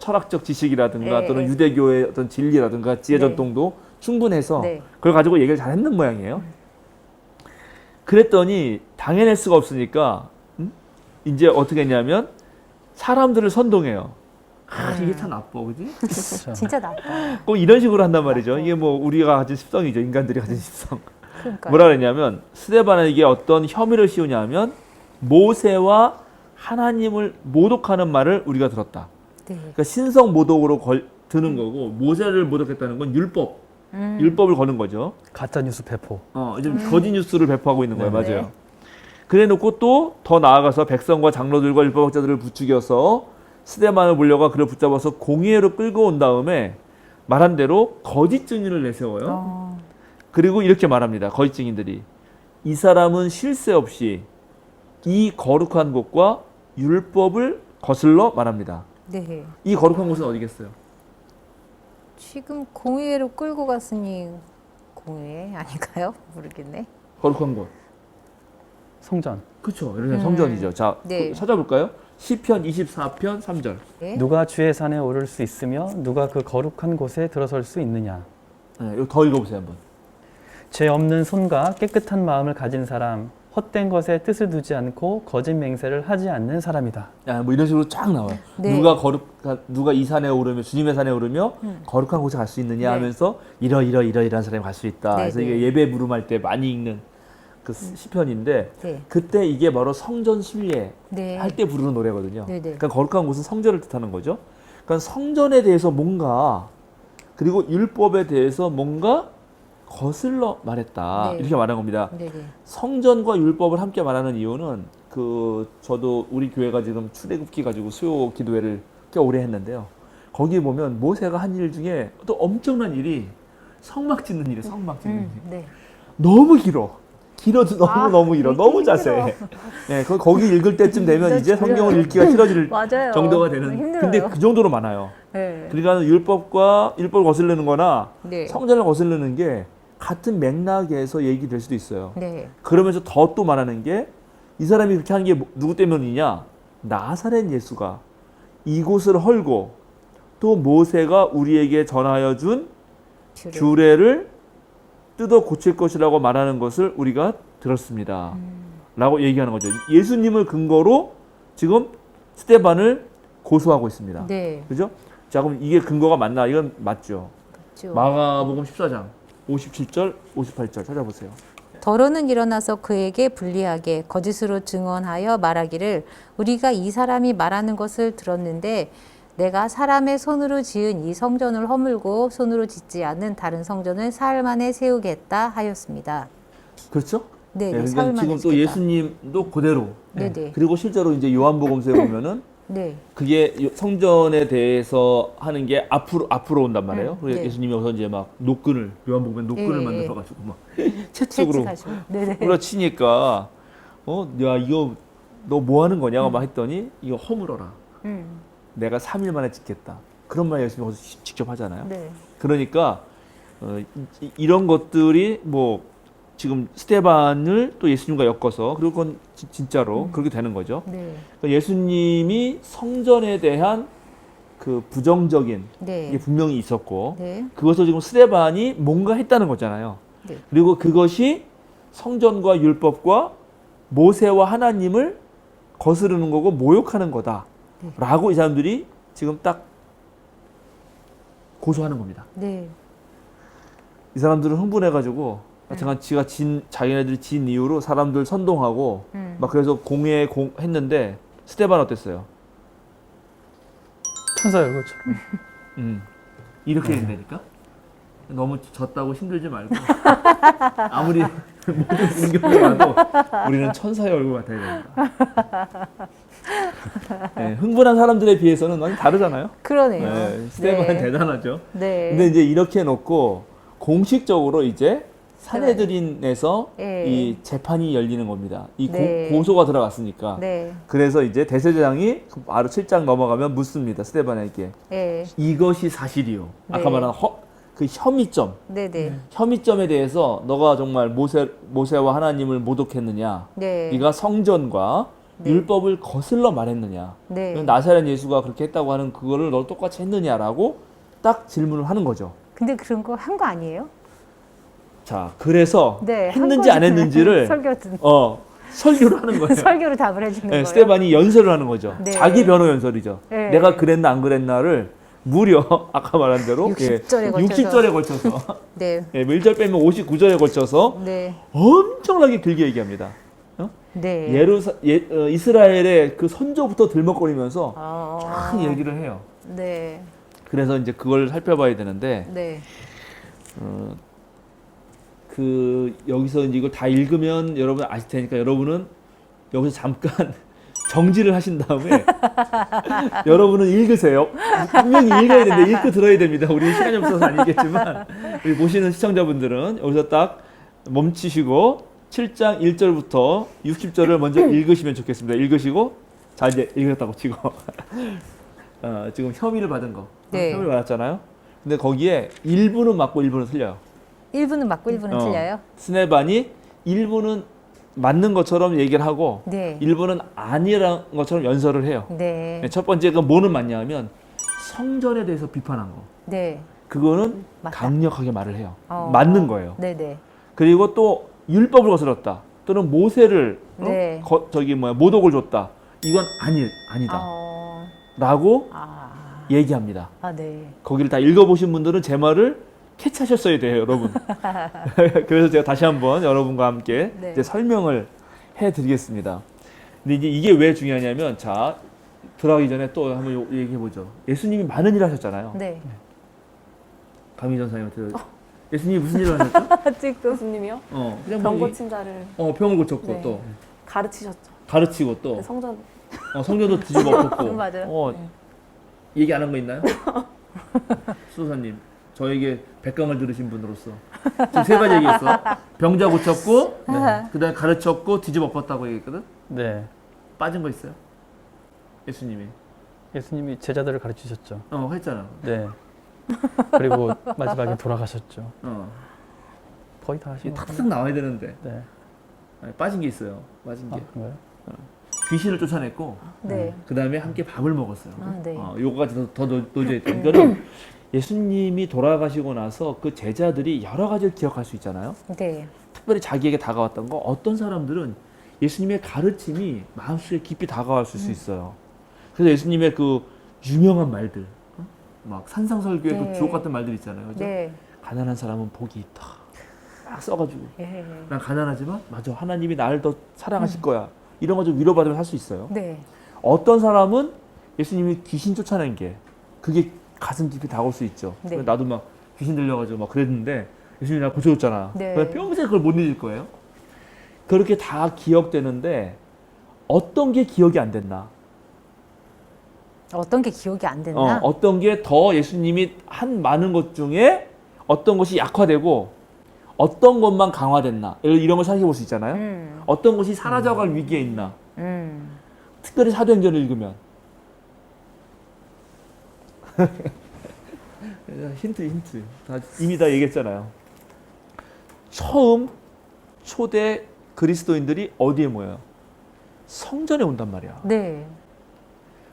철학적 지식이라든가 예, 또는 예. 유대교의 어떤 진리라든가 지혜 네. 전통도 충분해서 네. 그걸 가지고 얘기를 잘 했는 모양이에요. 그랬더니 당해낼 수가 없으니까 이제 어떻게 했냐면 사람들을 선동해요. 이게 참 나빠, 그지? 그렇죠. 진짜 나빠. 꼭 이런 식으로 한단 말이죠. 이게 뭐 우리가 가진 습성이죠. 인간들이 가진 습성. 그러니까. 뭐라 그랬냐면 스데반에게 어떤 혐의를 씌우냐면 모세와 하나님을 모독하는 말을 우리가 들었다. 네. 그러니까 신성 모독으로 드는 거고 모세를 모독했다는 건 율법을 거는 거죠. 가짜 뉴스 배포. 이제 거짓 뉴스를 배포하고 있는 거예요. 네. 맞아요. 그래놓고 또 더 나아가서 백성과 장로들과 율법학자들을 부추겨서 스데반을 몰려가 그를 붙잡아서 공회로 끌고 온 다음에 말한 대로 거짓 증인을 내세워요. 그리고 이렇게 말합니다. 거짓 증인들이 이 사람은 쉴 새 없이 이 거룩한 곳과 율법을 거슬러 말합니다. 네. 이 거룩한 곳은 어디겠어요? 지금 공회로 끌고 갔으니 공회 아닌가요? 모르겠네. 거룩한 곳. 성전. 그렇죠. 이런 성전이죠. 자, 네. 찾아볼까요? 시편 24편 3절. 네. 누가 주의 산에 오를 수 있으며 누가 그 거룩한 곳에 들어설 수 있느냐. 네, 이거 더 읽어보세요 한번. 죄 없는 손과 깨끗한 마음을 가진 사람, 헛된 것에 뜻을 두지 않고 거짓 맹세를 하지 않는 사람이다. 뭐 이런 식으로 쫙 나와요. 네. 누가 이 산에 오르며 주님의 산에 오르며 거룩한 곳에 갈 수 있느냐 네. 하면서 이러이러한 사람이 갈 수 있다. 네, 그래서 네. 이게 예배 부름할 때 많이 읽는 그 시편인데 네. 그때 이게 바로 성전 순례 네. 할 때 부르는 노래거든요. 네, 네. 그러니까 거룩한 곳은 성전을 뜻하는 거죠. 그러니까 성전에 대해서 뭔가 그리고 율법에 대해서 뭔가 거슬러 말했다. 네. 이렇게 말한 겁니다. 네네. 성전과 율법을 함께 말하는 이유는 저도 우리 교회가 지금 출애굽기 가지고 수요 기도회를 꽤 오래 했는데요. 거기 보면 모세가 한 일 중에 또 엄청난 일이 성막 짓는 일이에요. 성막 짓는 일. 네. 너무 길어. 길어도 너무 길어. 읽기 너무 힘들어. 자세해. 네, 거기 읽을 때쯤 되면 진짜 이제 성경을 졸려요. 읽기가 싫어질 맞아요. 정도가 되는. 힘들어요. 근데 그 정도로 많아요. 네. 그러니까 율법을 거슬르는 거나 네. 성전을 거슬르는 게 같은 맥락에서 얘기될 수도 있어요. 네. 그러면서 더 또 말하는 게 이 사람이 그렇게 하는 게 누구 때문이냐? 나사렛 예수가 이곳을 헐고 또 모세가 우리에게 전하여 준 규례를 뜯어 고칠 것이라고 말하는 것을 우리가 들었습니다. 라고 얘기하는 거죠. 예수님을 근거로 지금 스데반을 고소하고 있습니다. 네. 그죠? 자, 그럼 이게 근거가 맞나? 이건 맞죠. 그렇죠. 마가복음 14장 57절, 58절 찾아보세요. 더러는 일어나서 그에게 불리하게 거짓으로 증언하여 말하기를 우리가 이 사람이 말하는 것을 들었는데 내가 사람의 손으로 지은 이 성전을 허물고 손으로 짓지 않은 다른 성전을 사흘 만에 세우겠다 하였습니다. 그렇죠? 네, 네, 사흘 그러니까 만에 지금 또 짓겠다. 예수님도 그대로. 네, 네. 그리고 실제로 이제 요한복음서에 보면은 네. 그게 성전에 대해서 하는 게 앞으로 온단 말이에요. 그래서 네. 예수님이 여기서 이제 막 노끈을 요한복음에 노끈을 예, 만들어가지고 막 채찍으로 채찍하시고. 네네. 후려치니까 야 이거 너 뭐 하는 거냐 막 했더니 이거 허물어라. 내가 3일 만에 짓겠다. 그런 말 예수님이 거기서 직접 하잖아요. 네. 그러니까 이런 것들이 뭐 지금 스데반을 또 예수님과 엮어서 그리고 그건 진짜로 그렇게 되는 거죠. 네. 그러니까 예수님이 성전에 대한 그 부정적인 네. 게 분명히 있었고 네. 그것을 지금 스데반이 뭔가 했다는 거잖아요. 네. 그리고 그것이 성전과 율법과 모세와 하나님을 거스르는 거고 모욕하는 거다라고 이 사람들이 지금 딱 고소하는 겁니다. 네. 이 사람들은 흥분해가지고 자기네들이 진 이유로 사람들 선동하고 막 그래서 했는데 스데반 어땠어요? 천사 얼굴처럼. 이렇게 된다니까? 너무 졌다고 힘들지 말고 아무리 모든 공격을 와도 우리는 천사의 얼굴 같아야 된다. 네, 흥분한 사람들에 비해서는 많이 다르잖아요. 그러네요. 네, 스데반은 네. 대단하죠. 네. 근데 이제 이렇게 놓고 공식적으로 이제 산헤드린에서 네. 이 재판이 열리는 겁니다. 이 네. 고소가 들어갔으니까. 네. 그래서 이제 대제사장이 바로 7장 넘어가면 묻습니다. 스데반에게. 네. 이것이 사실이요. 아까 네. 말한 그 혐의점. 네. 네. 혐의점에 대해서 너가 정말 모세와 하나님을 모독했느냐. 네. 네가 성전과 네. 율법을 거슬러 말했느냐. 네. 나사렛 예수가 그렇게 했다고 하는 그거를 너 똑같이 했느냐라고 딱 질문을 하는 거죠. 근데 그런 거 한 거 아니에요? 자, 그래서 네. 했는지 안 했는지를 설교를 하는 거예요. 설교로 답을 해주는 네, 거예요. 스데반이 연설을 하는 거죠. 네. 자기 변호 연설이죠. 네. 내가 그랬나 안 그랬나를 무려 아까 말한 대로 60절에 걸쳐서. 60절에 걸쳐서 네. 예, 1절 빼면 59절에 걸쳐서 네. 엄청나게 길게 얘기합니다. 네. 이스라엘의 그 선조부터 들먹거리면서 아. 쫙 얘기를 해요. 네. 그래서 이제 그걸 살펴봐야 되는데 네. 여기서 이제 이걸 다 읽으면 여러분 아실 테니까 여러분은 여기서 잠깐 정지를 하신 다음에 여러분은 읽으세요. 분명히 읽어야 되는데 읽고 들어야 됩니다. 우리 시간이 없어서 안 읽겠지만 우리 보시는 시청자분들은 여기서 딱 멈추시고 7장 1절부터 60절을 먼저 읽으시면 좋겠습니다. 읽으시고 자 이제 읽었다고 치고 지금 혐의를 받은 거 네. 혐의를 받았잖아요. 근데 거기에 일부는 맞고 일부는 틀려요. 1부는 맞고 1부는 틀려요? 스데반이 일부는 맞는 것처럼 얘기를 하고 네. 일부는 아니라는 것처럼 연설을 해요. 네. 첫 번째가 뭐는 맞냐면 성전에 대해서 비판한 거. 네. 그거는 맞다. 강력하게 말을 해요. 어. 맞는 거예요. 네네. 그리고 또 율법을 거슬렀다. 또는 모세를 네. 모독을 줬다. 이건 아니다. 라고 얘기합니다. 아, 네. 거기를 다 읽어보신 분들은 제 말을 캐치하셨어야 돼요, 여러분. 그래서 제가 다시 한번 여러분과 함께 네. 이제 설명을 해드리겠습니다. 근데 이제 이게 왜 중요하냐면, 자, 들어가기 전에 또 한번 얘기해보죠. 예수님이 많은 일을 하셨잖아요. 네. 강희 전사님한테 예수님이 무슨 일을 하셨죠? 지금 교수님이요? 그냥 병 뭐 고친 자를 병을 고쳤고 네. 또 가르치셨죠. 가르치고 또 성전 성전도 뒤집어 엎었고 맞아요. 얘기 안 한 거 있나요? 수도사님 저에게 백강을 들으신 분으로서 지금 세 가지 얘기했어. 병자 고쳤고 그다음에 가르쳤고 뒤집어 엎었다고 얘기했거든. 네. 빠진 거 있어요? 예수님이 제자들을 가르치셨죠. 했잖아. 네. 그리고 마지막에 돌아가셨죠. 거의 다 하신 이게 것 같아요. 탁탁 나와야 되는데 네. 아니, 빠진 게 있어요. 빠진 게 그런가요? 귀신을 쫓아냈고 네. 그 다음에 함께 밥을 먹었어요. 아, 네. 요거까지 더 놓여져 있다. 이거는 예수님이 돌아가시고 나서 그 제자들이 여러 가지를 기억할 수 있잖아요. 네. 특별히 자기에게 다가왔던 거. 어떤 사람들은 예수님의 가르침이 마음속에 깊이 다가왔을 수 있어요. 그래서 예수님의 그 유명한 말들, 막 산상설교의 네. 그 주옥 같은 말들 있잖아요. 그죠? 네. 가난한 사람은 복이 있다. 막 써가지고 예. 난 가난하지만 맞아 하나님이 나를 더 사랑하실 거야. 이런 거 좀 위로받으면 살 수 있어요. 네. 어떤 사람은 예수님이 귀신 쫓아낸 게 그게 가슴 깊이 다가올 수 있죠. 네. 나도 막 귀신 들려가지고 막 그랬는데 예수님이 나 고쳐줬잖아. 네. 그래서 평생 그걸 못 잊을 거예요. 그렇게 다 기억되는데 어떤 게 기억이 안 됐나? 어떤 게 기억이 안 됐나? 어떤 게 더 예수님이 한 많은 것 중에 어떤 것이 약화되고 어떤 것만 강화됐나? 이런 걸 생각해 볼 수 있잖아요. 어떤 것이 사라져갈 위기에 있나? 특별히 사도행전을 읽으면 힌트 이미 다 얘기했잖아요. 처음 초대 그리스도인들이 어디에 모여요? 성전에 온단 말이야. 네.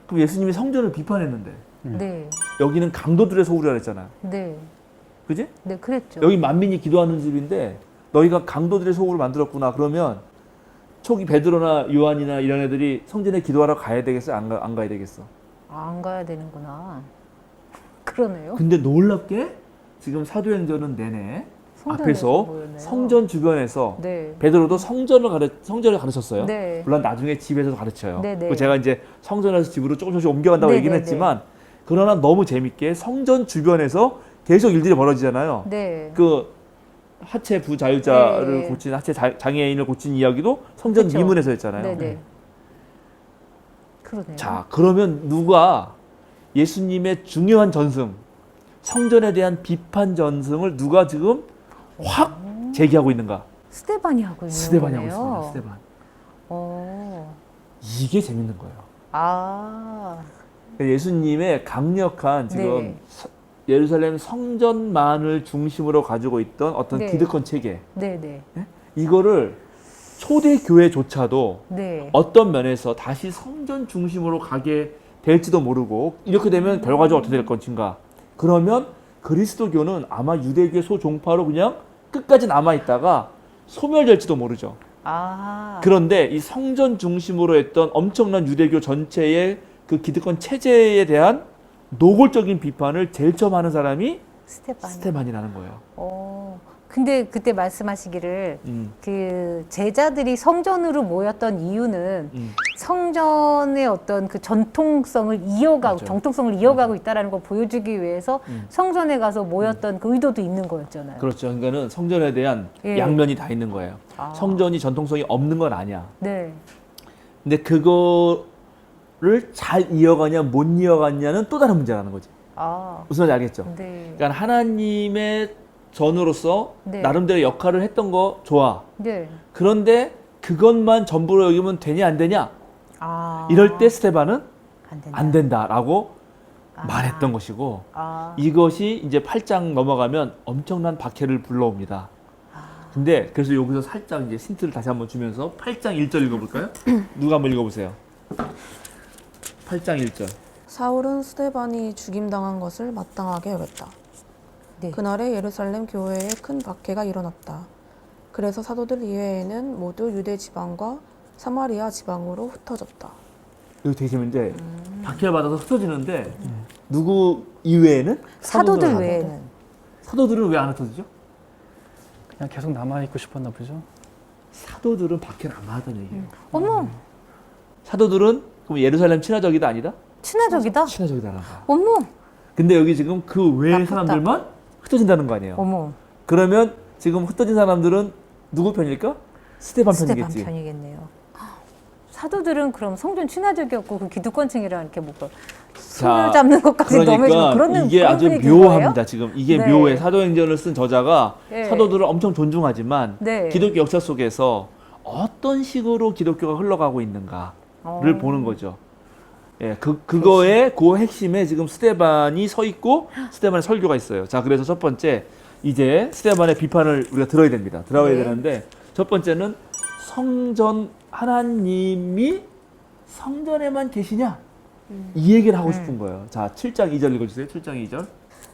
그럼 예수님이 성전을 비판했는데 네. 여기는 강도들의 소굴이라 그랬잖아요. 네. 그지? 네, 그랬죠. 여기 만민이 기도하는 집인데 너희가 강도들의 소굴을 만들었구나. 그러면 초기 베드로나 요한이나 이런 애들이 성전에 기도하러 가야 되겠어? 안 가야 되겠어? 안 가야 되는구나. 그러네요. 근데 놀랍게 지금 사도행전은 내내 성전에서 앞에서 모였네요. 성전 주변에서 네. 베드로도 성전을 가르쳤어요. 네. 물론 나중에 집에서도 가르쳐요. 네, 네. 그리고 제가 이제 성전에서 집으로 조금씩 옮겨간다고 네, 얘기는 네, 했지만 그러나 너무 재밌게 성전 주변에서 계속 일들이 벌어지잖아요. 네. 그 하체 부자율자를 네. 고친 하체 장애인을 고친 이야기도 성전 그쵸. 미문에서 했잖아요. 네네. 그러네요. 자, 그러면 누가 예수님의 중요한 전승, 성전에 대한 비판 전승을 누가 지금 확 제기하고 있는가? 스데반이 하고 있는 스데반이 하고 거네요. 있습니다. 스데반. 어. 이게 재밌는 거예요. 아. 예수님의 강력한 지금 네. 예루살렘 성전만을 중심으로 가지고 있던 어떤 네. 기득권 체계, 네네. 이거를 초대 교회조차도 네. 어떤 면에서 다시 성전 중심으로 가게 될지도 모르고 이렇게 되면 결과적으로 어떻게 될 것인가? 그러면 그리스도교는 아마 유대교의 소종파로 그냥 끝까지 남아있다가 소멸될지도 모르죠. 아. 그런데 이 성전 중심으로 했던 엄청난 유대교 전체의 그 기득권 체제에 대한 노골적인 비판을 제일 처음 하는 사람이 스테반이라는 거예요. 근데 그때 말씀하시기를 그 제자들이 성전으로 모였던 이유는 성전의 어떤 그 전통성을 이어가고 맞아요. 정통성을 이어가고 있다라는 걸 보여주기 위해서 성전에 가서 모였던 그 의도도 있는 거였잖아요. 그렇죠. 그러니까는 성전에 대한 예. 양면이 다 있는 거예요. 아. 성전이 전통성이 없는 건 아니야. 네. 근데 그거를 잘 이어가냐 못 이어가냐는 또 다른 문제라는 거지. 아. 무슨 말인지 알겠죠? 네. 그러니까 하나님의 전으로서 네. 나름대로 역할을 했던 거 좋아. 네. 그런데 그것만 전부로 여기면 되냐 안 되냐? 아. 이럴 때 스테반은 안 된다. 안 된다라고 아. 말했던 것이고 아. 이것이 이제 8장 넘어가면 엄청난 박해를 불러옵니다. 근데 그래서 여기서 살짝 이제 힌트를 다시 한번 주면서 8장 1절 읽어볼까요? 누가 한번 읽어보세요. 8장 1절. 사울은 스데반이 죽임당한 것을 마땅하게 여겼다. 네. 그날에 예루살렘 교회에 큰 박해가 일어났다. 그래서 사도들 이외에는 모두 유대 지방과 사마리아 지방으로 흩어졌다. 여기 되게 재밌는데 박해를 받아서 흩어지는데 누구 이외에는? 사도들 외에는. 사도들은 왜 안 흩어지죠? 그냥 계속 남아있고 싶었나 보죠. 사도들은 박해를 안 받았다는 얘기예요. 어머, 사도들은 그럼 예루살렘 친화적이다 아니다? 친화적이다. 친화적이다라는 거야. 어머, 근데 여기 지금 그 외의 나쁘다. 사람들만 흩어진다는 거 아니에요. 어머, 그러면 지금 흩어진 사람들은 누구 편일까? 스데반 스데반 편이겠지. 편이겠네요. 사도들은 그럼 성전 친화적이었고 그 기득권층이랑 이렇게 뭐 손을 잡는 것까지 너무 그런 이게 그런 아주 분위기인 묘합니다. 거예요? 지금 이게 네. 묘해. 사도행전을 쓴 저자가 네. 사도들을 엄청 존중하지만 네. 기독교 역사 속에서 어떤 식으로 기독교가 흘러가고 있는가를 보는 거죠. 예, 그거의 그 핵심에 지금 스데반이 서 있고 스데반의 설교가 있어요. 자, 그래서 첫 번째 이제 스데반의 비판을 우리가 들어야 됩니다. 들어야 네. 되는데 첫 번째는 성전 하나님이 성전에만 계시냐? 이 얘기를 하고 싶은 거예요. 자, 7장 2절 읽어주세요. 7장 2절.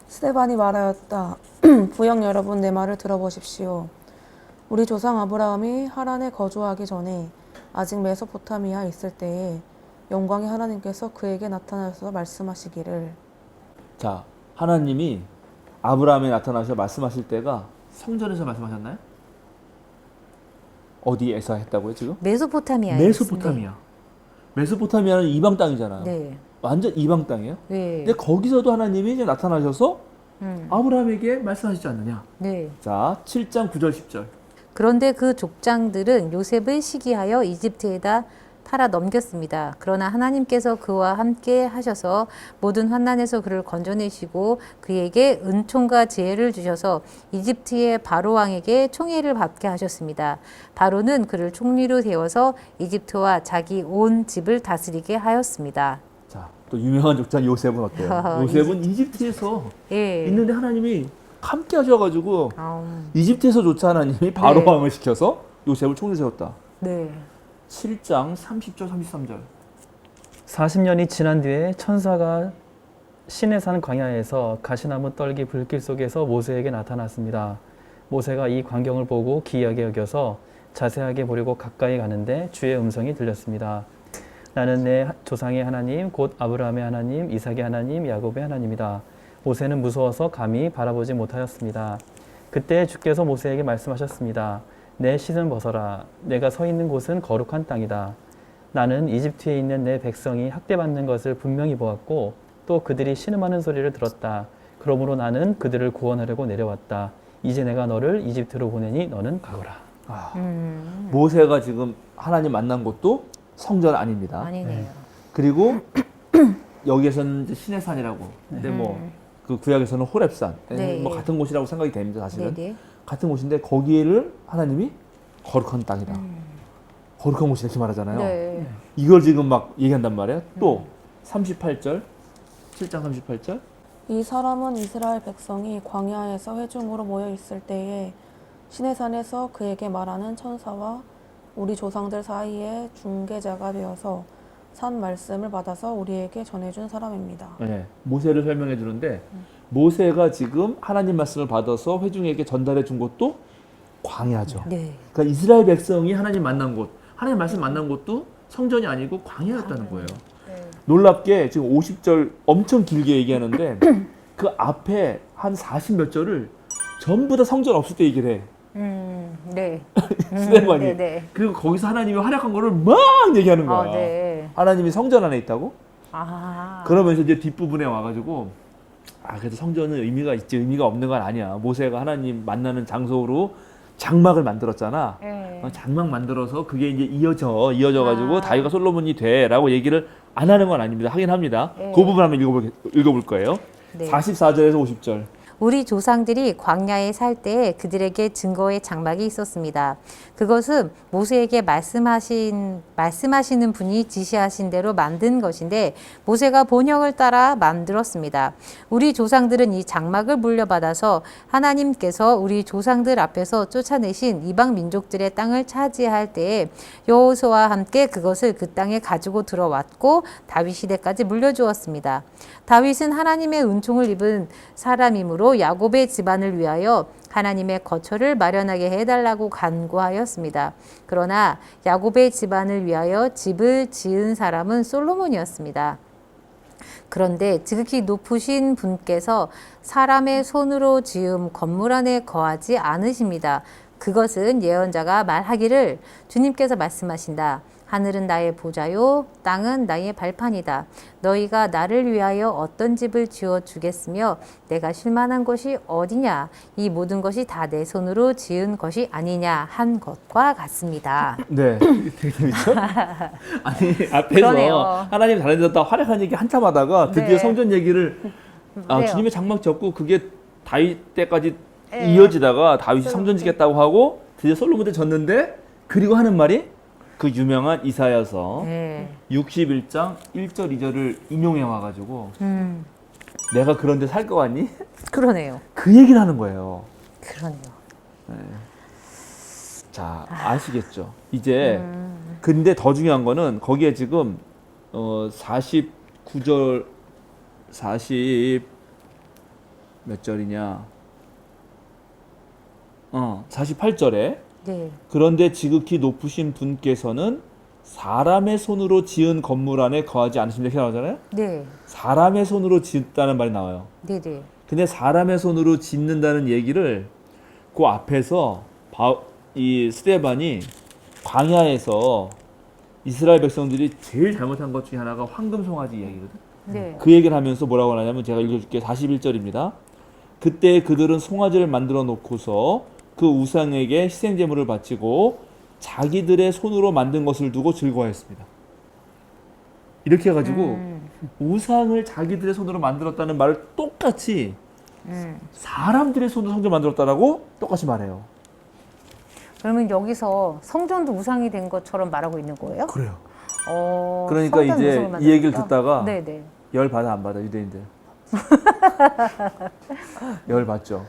스데반이 말하였다. 부영 여러분 내 말을 들어보십시오. 우리 조상 아브라함이 하란에 거주하기 전에 아직 메소포타미아에 있을 때에 영광의 하나님께서 그에게 나타나셔서 말씀하시기를. 자, 하나님이 아브라함에 나타나셔 말씀하실 때가 성전에서 말씀하셨나요? 어디에서 했다고요, 지금? 메소포타미아. 메소포타미아. 메소포타미아는 이방 땅이잖아요. 네. 완전 이방 땅이에요. 네. 근데 거기서도 하나님이 이제 나타나셔서 아브라함에게 말씀하시지 않느냐. 네. 자, 7장 9절 10절. 그런데 그 족장들은 요셉을 시기하여 이집트에다 팔아 넘겼습니다. 그러나 하나님께서 그와 함께 하셔서 모든 환난에서 그를 건져내시고 그에게 은총과 지혜를 주셔서 이집트의 바로 왕에게 총애를 받게 하셨습니다. 바로는 그를 총리로 세워서 이집트와 자기 온 집을 다스리게 하였습니다. 자, 또 유명한 족장 요셉은 어때요? 요셉은 이집트에서 예. 있는데 하나님이 함께 하셔가지고 음. 이집트에서조차 하나님이 바로 네. 왕을 시켜서 요셉을 총리 세웠다. 네. 7장 30절 33절. 40년이 지난 뒤에 천사가 시내산 광야에서 가시나무 떨기 불길 속에서 모세에게 나타났습니다. 모세가 이 광경을 보고 기이하게 여겨서 자세하게 보려고 가까이 가는데 주의 음성이 들렸습니다. 나는 내 조상의 하나님 곧 아브라함의 하나님 이삭의 하나님 야곱의 하나님이다. 모세는 무서워서 감히 바라보지 못하였습니다. 그때 주께서 모세에게 말씀하셨습니다. 내 신을 벗어라. 내가 서 있는 곳은 거룩한 땅이다. 나는 이집트에 있는 내 백성이 학대받는 것을 분명히 보았고 또 그들이 신음하는 소리를 들었다. 그러므로 나는 그들을 구원하려고 내려왔다. 이제 내가 너를 이집트로 보내니 너는 가거라. 모세가 지금 하나님 만난 곳도 성전 아닙니다. 아니네요. 그리고 여기에서는 이제 시내산이라고. 근데 뭐 그 구약에서는 호렙산. 네. 뭐 같은 곳이라고 생각이 됩니다. 사실은. 네네. 같은 곳인데 거기를 하나님이 거룩한 땅이다. 거룩한 곳이다 이렇게 말하잖아요. 네. 이걸 지금 막 얘기한단 말이에요. 또 38절. 7장 38절. 이 사람은 이스라엘 백성이 광야에서 회중으로 모여 있을 때에 시내산에서 그에게 말하는 천사와 우리 조상들 사이에 중개자가 되어서 산 말씀을 받아서 우리에게 전해준 사람입니다. 네. 모세를 설명해 주는데 모세가 지금 하나님 말씀을 받아서 회중에게 전달해 준 곳도 광야죠. 네. 그러니까 이스라엘 백성이 하나님 만난 곳, 하나님 말씀 만난 곳도 성전이 아니고 광야였다는 거예요. 놀랍게 지금 50절 엄청 길게 얘기하는데 그 앞에 한 40 몇 절을 전부 다 성전 없을 때 얘기를 해. 네. 스데반이. 네, 네. 그리고 거기서 하나님이 활약한 거를 막 얘기하는 거야. 아, 네. 하나님이 성전 안에 있다고? 아. 그러면서 이제 뒷부분에 와가지고 그래도 성전은 의미가 있지 의미가 없는 건 아니야. 모세가 하나님 만나는 장소로 장막을 만들었잖아. 네. 장막 만들어서 그게 이제 이어져가지고 다윗과 솔로몬이 돼라고 얘기를 안 하는 건 아닙니다. 하긴 합니다. 네. 그 부분 한번 읽어볼 거예요. 네. 44절에서 50절. 우리 조상들이 광야에 살 때 그들에게 증거의 장막이 있었습니다. 그것은 모세에게 말씀하시는 분이 지시하신 대로 만든 것인데 모세가 본형을 따라 만들었습니다. 우리 조상들은 이 장막을 물려받아서 하나님께서 우리 조상들 앞에서 쫓아내신 이방 민족들의 땅을 차지할 때에 여호수아와 함께 그것을 그 땅에 가지고 들어왔고 다윗 시대까지 물려주었습니다. 다윗은 하나님의 은총을 입은 사람이므로 야곱의 집안을 위하여 하나님의 거처를 마련하게 해달라고 간구하였습니다. 그러나 야곱의 집안을 위하여 집을 지은 사람은 솔로몬이었습니다. 그런데 지극히 높으신 분께서 사람의 손으로 지은 건물 안에 거하지 않으십니다. 그것은 예언자가 말하기를 주님께서 말씀하신다. 하늘은 나의 보좌요 땅은 나의 발판이다. 너희가 나를 위하여 어떤 집을 지어 주겠으며 내가 쉴만한 곳이 어디냐. 이 모든 것이 다 내 손으로 지은 것이 아니냐 한 것과 같습니다. 네, 되게 재밌죠? 아니 앞에서 그러네요. 하나님 다른 데서 다 활약한 얘기 한참 하다가 드디어 네. 성전 얘기를 그래요. 주님의 장막 졌고 그게 다윗 때까지 네. 이어지다가 다윗이 성전 짓겠다고 하고 드디어 솔로몬 때 졌는데 그리고 하는 말이 그 유명한 이사야서 네. 61장 1절 2절을 인용해 와가지고 음, 내가 그런데 살 것 같니? 그러네요. 그 얘기를 하는 거예요. 그러네요. 자 아시겠죠? 이제 근데 더 중요한 거는 거기에 지금 49절 40 몇 절이냐? 48절에 네. 그런데 지극히 높으신 분께서는 사람의 손으로 지은 건물 안에 거하지 않으신다 이렇게 나오잖아요. 네. 사람의 손으로 짓다는 말이 나와요. 네. 네. 근데 사람의 손으로 짓는다는 얘기를 그 앞에서 이 스데반이 광야에서 이스라엘 백성들이 제일 잘못한 것 중에 하나가 황금 송아지 이야기거든. 네. 그 얘기를 하면서 뭐라고 하냐면 제가 읽어줄게요. 41절입니다. 그때 그들은 송아지를 만들어 놓고서 그 우상에게 희생제물을 바치고 자기들의 손으로 만든 것을 두고 즐거워했습니다. 이렇게 해가지고 우상을 자기들의 손으로 만들었다는 말을 똑같이 사람들의 손으로 성전 만들었다라고 똑같이 말해요. 그러면 여기서 성전도 우상이 된 것처럼 말하고 있는 거예요? 그래요. 그러니까 그러니까 이제 이 얘기를 듣다가 네네. 열 받아 안 받아 유대인들? 열 받죠.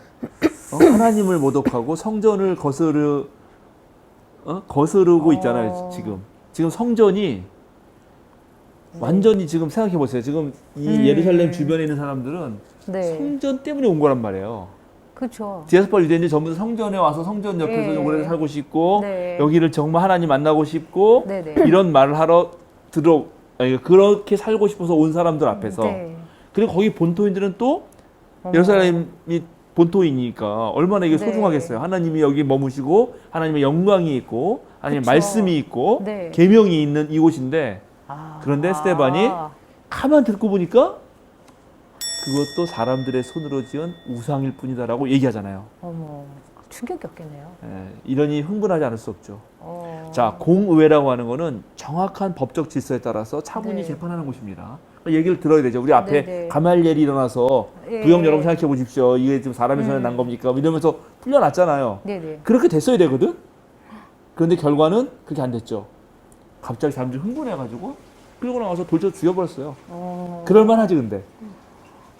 하나님을 모독하고 성전을 거스르고 있잖아요. 지금 성전이 완전히 지금 생각해 보세요. 지금 이 예루살렘 주변에 있는 사람들은 네. 성전 때문에 온 거란 말이에요. 그렇죠. 디아스포라 유대인들이 전부 다 성전에 와서 성전 옆에서 네. 오래 살고 싶고 네. 여기를 정말 하나님 만나고 싶고 네네. 이런 말을 하러 그렇게 살고 싶어서 온 사람들 앞에서 네. 그리고 거기 본토인들은 또 예루살렘이 본토이니까 얼마나 이게 네. 소중하겠어요. 하나님이 여기 머무시고 하나님의 영광이 있고 하나님의 그쵸. 말씀이 있고 네. 계명이 있는 이곳인데 그런데 스데반이 가만 듣고 보니까 그것도 사람들의 손으로 지은 우상일 뿐이다라고 얘기하잖아요. 어머, 충격이었겠네요. 이러니 흥분하지 않을 수 없죠. 자, 공의회라고 하는 거는 정확한 법적 질서에 따라서 차분히 네. 재판하는 곳입니다. 얘기를 들어야 되죠. 우리 앞에 네네. 가말리엘이 일어나서 예. 부형 여러분 생각해 보십시오. 이게 지금 사람의 손에 난 겁니까? 이러면서 풀려났잖아요. 네네. 그렇게 됐어야 되거든. 그런데 결과는 그렇게 안 됐죠. 갑자기 사람들이 흥분해가지고 끌고 나가서 돌쳐 죽여버렸어요. 그럴만하지 근데.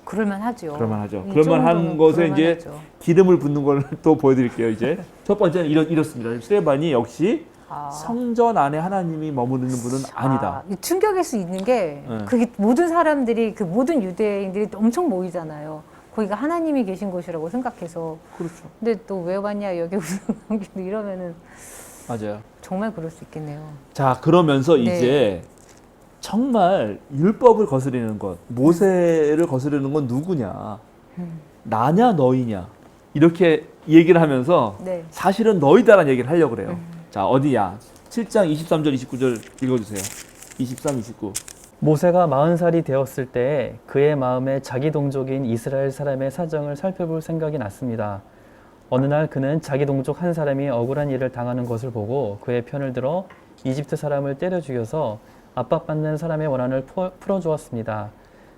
그럴만하죠. 그럴만하죠. 이 그럴만한 정도는 것에 이제 그럴만하죠. 기름을 붓는 걸 또 보여드릴게요. 이제 첫 번째는 이렇습니다. 스데반이 역시 성전 안에 하나님이 머무르는 분은 아니다. 이 충격일 수 있는 게 네. 그게 모든 사람들이 그 모든 유대인들이 엄청 모이잖아요. 거기가 하나님이 계신 곳이라고 생각해서. 그렇죠. 근데 또 왜 왔냐 여기 무슨 이러면은 맞아요. 정말 그럴 수 있겠네요. 자 그러면서 네. 이제 정말 율법을 거스르는 것, 모세를 거스르는 건 누구냐? 나냐 너희냐? 이렇게 얘기를 하면서 네. 사실은 너희다라는 얘기를 하려고 그래요. 자 어디야? 7장 23절 29절 읽어주세요. 23, 29. 모세가 40살이 되었을 때 그의 마음에 자기 동족인 이스라엘 사람의 사정을 살펴볼 생각이 났습니다. 어느 날 그는 자기 동족 한 사람이 억울한 일을 당하는 것을 보고 그의 편을 들어 이집트 사람을 때려 죽여서 압박받는 사람의 원한을 풀어주었습니다.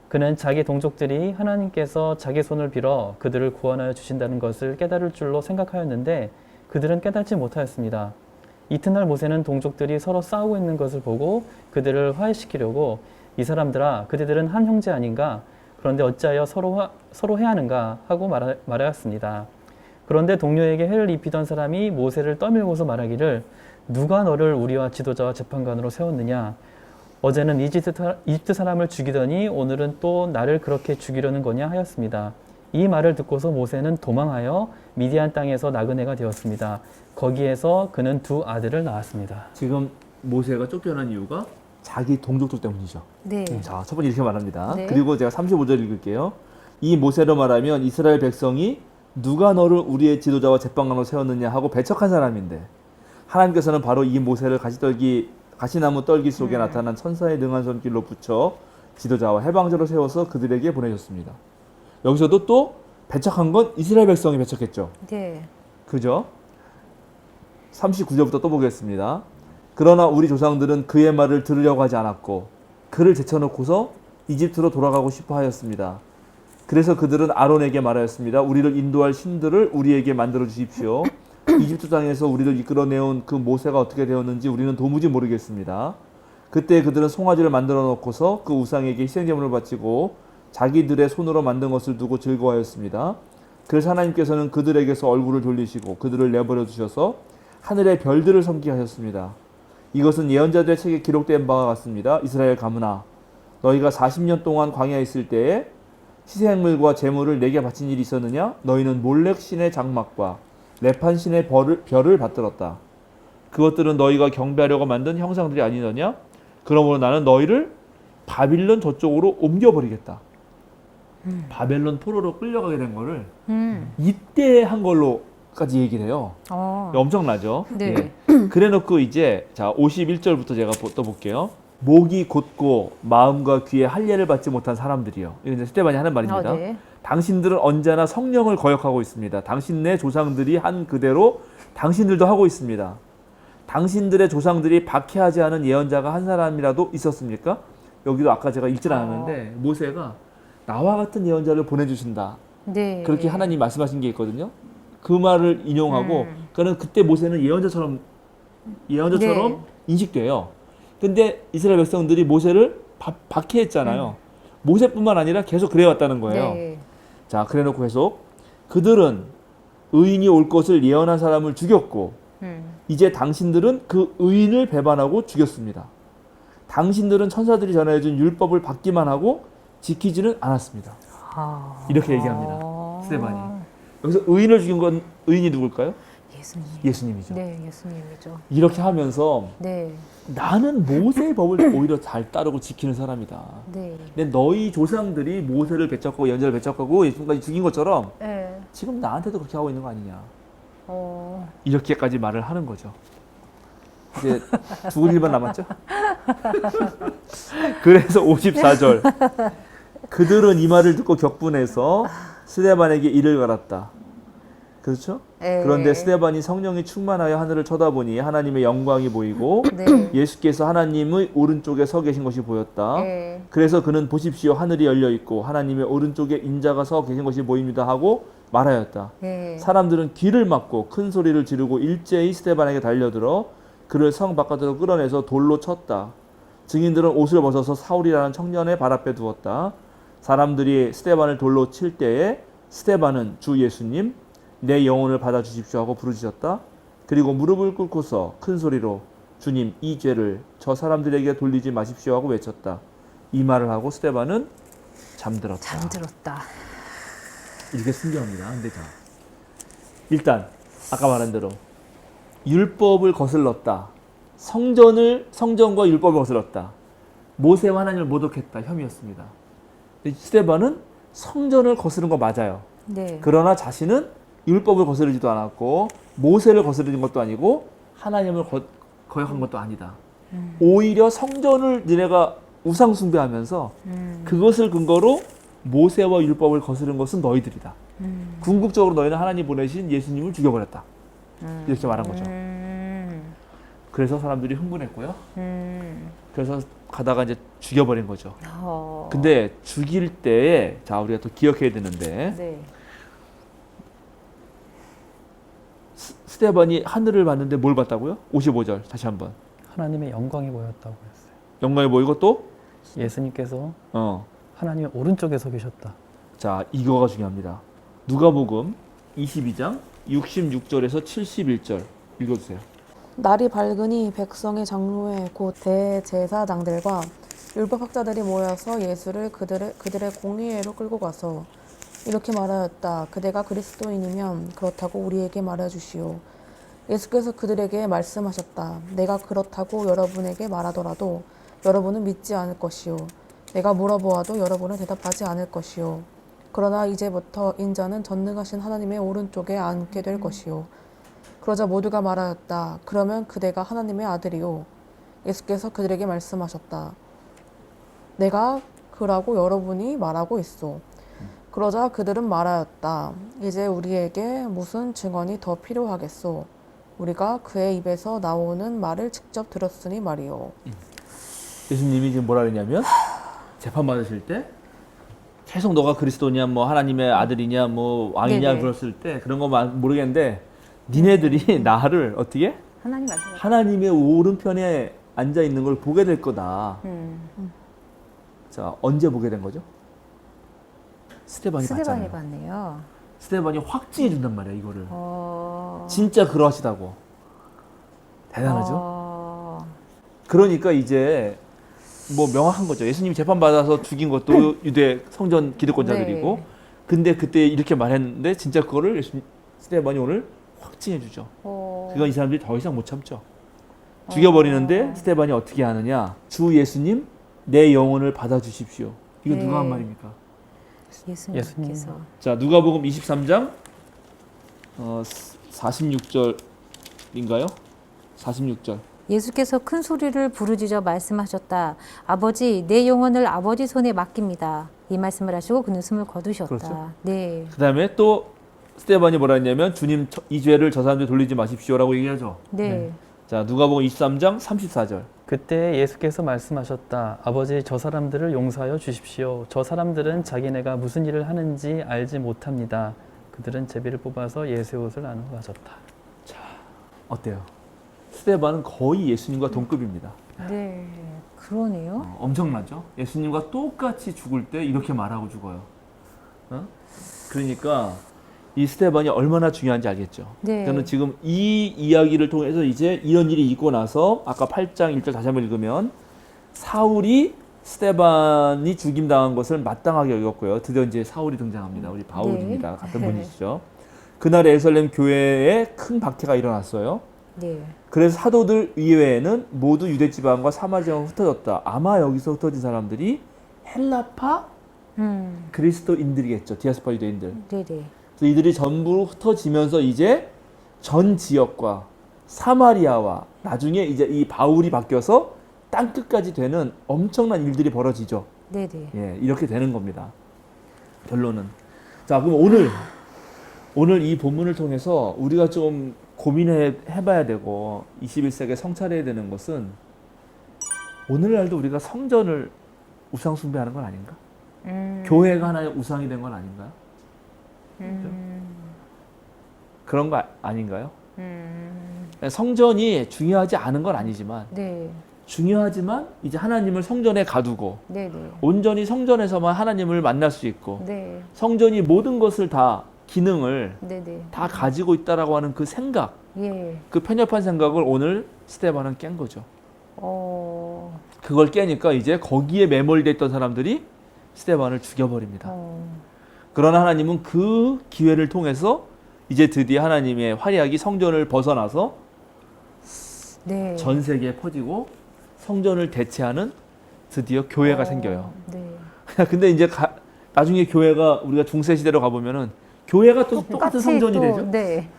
그는 자기 동족들이 하나님께서 자기 손을 빌어 그들을 구원하여 주신다는 것을 깨달을 줄로 생각하였는데 그들은 깨닫지 못하였습니다. 이튿날 모세는 동족들이 서로 싸우고 있는 것을 보고 그들을 화해시키려고 이 사람들아 그대들은 한 형제 아닌가? 그런데 어찌하여 서로 해하는가? 하고 말하였습니다. 그런데 동료에게 해를 입히던 사람이 모세를 떠밀고서 말하기를 누가 너를 우리와 지도자와 재판관으로 세웠느냐? 어제는 이집트 사람을 죽이더니 오늘은 또 나를 그렇게 죽이려는 거냐 하였습니다. 이 말을 듣고서 모세는 도망하여 미디안 땅에서 나그네가 되었습니다. 거기에서 그는 두 아들을 낳았습니다. 지금 모세가 쫓겨난 이유가 자기 동족들 때문이죠. 네. 자, 첫 번째 이렇게 말합니다. 네. 그리고 제가 35절 읽을게요. 이 모세로 말하면 이스라엘 백성이 누가 너를 우리의 지도자와 재판관으로 세웠느냐 하고 배척한 사람인데 하나님께서는 바로 이 모세를 가시떨기 가시나무 떨기 속에 나타난 천사의 능한 손길로 붙여 지도자와 해방자로 세워서 그들에게 보내셨습니다. 여기서도 또 배척한 건 이스라엘 백성이 배척했죠. 네. 그죠? 39절부터 또 보겠습니다. 그러나 우리 조상들은 그의 말을 들으려고 하지 않았고 그를 제쳐놓고서 이집트로 돌아가고 싶어 하였습니다. 그래서 그들은 아론에게 말하였습니다. 우리를 인도할 신들을 우리에게 만들어 주십시오. 이집트 땅에서 우리를 이끌어내온 그 모세가 어떻게 되었는지 우리는 도무지 모르겠습니다. 그때 그들은 송아지를 만들어 놓고서 그 우상에게 희생제물을 바치고 자기들의 손으로 만든 것을 두고 즐거워하였습니다. 그래서 하나님께서는 그들에게서 얼굴을 돌리시고 그들을 내버려 두셔서 하늘의 별들을 섬기게 하셨습니다. 이것은 예언자들의 책에 기록된 바와 같습니다. 이스라엘 가문아, 너희가 40년 동안 광야에 있을 때에 희생물과 제물을 내게 바친 일이 있었느냐? 너희는 몰렉 신의 장막과 레판 신의 별을 받들었다. 그것들은 너희가 경배하려고 만든 형상들이 아니더냐? 그러므로 나는 너희를 바빌론 저쪽으로 옮겨버리겠다. 바벨론 포로로 끌려가게 된 거를 이때 한 걸로까지 얘기를 해요. 엄청나죠? 네. 예. 그래놓고 이제 자 51절부터 제가 또 볼게요. 목이 곧고 마음과 귀에 할례를 받지 못한 사람들이요. 이건 이제 스데반이 하는 말입니다. 네. 당신들은 언제나 성령을 거역하고 있습니다. 당신네 조상들이 한 그대로 당신들도 하고 있습니다. 당신들의 조상들이 박해하지 않은 예언자가 한 사람이라도 있었습니까? 여기도 아까 제가 읽질 않았는데 모세가 나와 같은 예언자를 보내주신다. 네. 그렇게 하나님 말씀하신 게 있거든요. 그 말을 인용하고 그는 그때 모세는 예언자처럼 네. 인식돼요. 근데 이스라엘 백성들이 모세를 박해했잖아요. 모세뿐만 아니라 계속 그래왔다는 거예요. 네. 자, 그래놓고 계속 그들은 의인이 올 것을 예언한 사람을 죽였고 이제 당신들은 그 의인을 배반하고 죽였습니다. 당신들은 천사들이 전해준 율법을 받기만 하고 지키지는 않았습니다. 이렇게 얘기합니다. 스데반이. 여기서 의인을 죽인 건 의인이 누굴까요? 예수님. 예수님이죠. 네, 예수님이죠. 이렇게 하면서 네. 나는 모세의 법을 오히려 잘 따르고 지키는 사람이다. 네. 근데 너희 조상들이 모세를 배척하고 예언자를 배척하고 예수님까지 죽인 것처럼 네. 지금 나한테도 그렇게 하고 있는 거 아니냐. 어. 이렇게까지 말을 하는 거죠. 이제 죽을 일만 남았죠. 그래서 54절 그들은 이 말을 듣고 격분해서 스데반에게 이를 갈았다. 그렇죠? 네. 그런데 스데반이 성령이 충만하여 하늘을 쳐다보니 하나님의 영광이 보이고 네. 예수께서 하나님의 오른쪽에 서 계신 것이 보였다. 네. 그래서 그는 보십시오 하늘이 열려 있고 하나님의 오른쪽에 인자가 서 계신 것이 보입니다 하고 말하였다. 네. 사람들은 귀를 막고 큰 소리를 지르고 일제히 스데반에게 달려들어 그를 성 바깥으로 끌어내서 돌로 쳤다. 증인들은 옷을 벗어서 사울이라는 청년의 발 앞에 두었다. 사람들이 스데반을 돌로 칠 때에 스데반은 주 예수님 내 영혼을 받아주십시오 하고 부르짖었다. 그리고 무릎을 꿇고서 큰 소리로 주님 이 죄를 저 사람들에게 돌리지 마십시오 하고 외쳤다. 이 말을 하고 스데반은 잠들었다. 잠들었다. 이렇게 순교합니다. 근데 자, 일단 아까 말한 대로 율법을 거슬렀다. 성전과 율법을 거슬렀다. 모세와 하나님을 모독했다. 혐의였습니다. 스데반은 성전을 거스른 거 맞아요. 네. 그러나 자신은 율법을 거스르지도 않았고 모세를 거스르는 것도 아니고 하나님을 거역한 것도 아니다. 오히려 성전을 니네가 우상 숭배하면서 그것을 근거로 모세와 율법을 거스른 것은 너희들이다. 궁극적으로 너희는 하나님 보내신 예수님을 죽여버렸다. 이렇게 말한 거죠. 그래서 사람들이 흥분했고요. 그래서 가다가 이제 죽여버린 거죠. 근데 죽일 때에 자 우리가 또 기억해야 되는데 네. 스데반이 하늘을 봤는데 뭘 봤다고요? 55절 다시 한번. 하나님의 영광이 보였다고 했어요. 영광이 보이고 또 예수님께서 어. 하나님의 오른쪽에 서 계셨다. 자, 이거가 중요합니다. 누가복음 22장 66절에서 71절 읽어주세요. 날이 밝으니 백성의 장로회 곧 대제사장들과 율법학자들이 모여서 예수를 그들의 공의회로 끌고 가서 이렇게 말하였다. 그대가 그리스도인이면 그렇다고 우리에게 말해주시오. 예수께서 그들에게 말씀하셨다. 내가 그렇다고 여러분에게 말하더라도 여러분은 믿지 않을 것이요. 내가 물어보아도 여러분은 대답하지 않을 것이요. 그러나 이제부터 인자는 전능하신 하나님의 오른쪽에 앉게 될 것이요. 그러자 모두가 말하였다. 그러면 그대가 하나님의 아들이요. 예수께서 그들에게 말씀하셨다. 내가 그라고 여러분이 말하고 있소. 그러자 그들은 말하였다. 이제 우리에게 무슨 증언이 더 필요하겠소. 우리가 그의 입에서 나오는 말을 직접 들었으니 말이요. 예수님이 지금 뭐라 그러냐면 재판 받으실 때 계속 너가 그리스도냐 뭐 하나님의 아들이냐 뭐 왕이냐 네네. 그랬을 때 그런 거 모르겠는데 니네들이 나를 어떻게 하나님 말씀. 하나님의 오른편에 앉아 있는 걸 보게 될 거다. 자, 언제 보게 된 거죠? 스데반이 스데반이 봤잖아요. 봤네요. 스데반이 확증해 준단 말이야, 이거를. 어... 진짜 그러하시다고. 대단하죠? 그러니까 이제 뭐 명확한 거죠. 예수님이 재판받아서 죽인 것도 유대 성전 기득권자들이고 네. 근데 그때 이렇게 말했는데 진짜 그거를 스데반이 오늘 확증해 주죠. 그건 이 사람들이 더 이상 못 참죠. 죽여버리는데 스데반이 어떻게 하느냐. 주 예수님 내 영혼을 받아주십시오. 이거 누가 한 네. 말입니까? 예수님께서. 자, 누가복음 23장 46절인가요? 46절. 예수께서 큰 소리를 부르짖어 말씀하셨다. 아버지, 내 영혼을 아버지 손에 맡깁니다. 이 말씀을 하시고 그는 숨을 거두셨다. 그렇죠. 네. 그 다음에 또 스데반이 뭐라 했냐면 주님 이 죄를 저 사람들 돌리지 마십시오라고 얘기하죠. 네. 자, 누가복음 23장 34절. 그때 예수께서 말씀하셨다. 아버지, 저 사람들을 용서하여 주십시오. 저 사람들은 자기네가 무슨 일을 하는지 알지 못합니다. 그들은 제비를 뽑아서 예수의 옷을 나누어 가졌다. 어때요? 스데반은 거의 예수님과 동급입니다. 네. 그러네요. 엄청나죠? 예수님과 똑같이 죽을 때 이렇게 말하고 죽어요. 그러니까 이 스데반이 얼마나 중요한지 알겠죠? 네. 저는 지금 이 이야기를 통해서 이제 이런 일이 있고 나서 아까 8장 1절 다시 한번 읽으면 사울이 스데반이 죽임당한 것을 마땅하게 여겼고요. 드디어 이제 사울이 등장합니다. 우리 바울입니다. 네. 같은 분이시죠. 그날 에루살렘 교회에 큰 박해가 일어났어요. 네. 그래서 사도들 이외에는 모두 유대 지방과 사마리아 지방으로 흩어졌다. 아마 여기서 흩어진 사람들이 헬라파 그리스도인들이겠죠. 디아스포라 유대인들. 네네. 그래서 이들이 전부 흩어지면서 이제 전 지역과 사마리아와 나중에 이제 이 바울이 바뀌어서 땅 끝까지 되는 엄청난 일들이 벌어지죠. 네네. 예, 이렇게 되는 겁니다. 결론은. 자, 그럼 오늘 이 본문을 통해서 우리가 좀 고민해봐야 되고 21세기에 성찰해야 되는 것은 오늘날도 우리가 성전을 우상 숭배하는 건 아닌가? 교회가 하나의 우상이 된 건 아닌가요? 그런 거 아닌가요? 성전이 중요하지 않은 건 아니지만 네. 중요하지만 이제 하나님을 성전에 가두고 네네. 온전히 성전에서만 하나님을 만날 수 있고 네. 성전이 모든 것을 다 기능을 네네. 다 가지고 있다라고 하는 그 생각, 예. 그 편협한 생각을 오늘 스데반은 깬 거죠. 어. 그걸 깨니까 이제 거기에 매몰돼 있던 사람들이 스데반을 죽여버립니다. 그러나 하나님은 그 기회를 통해서 이제 드디어 하나님의 활약이 성전을 벗어나서 네. 전 세계에 퍼지고 성전을 대체하는 드디어 교회가 생겨요. 네. 근데 이제 나중에 교회가 우리가 중세 시대로 가보면은 교회가 또 똑같은 성전이 되죠. 네.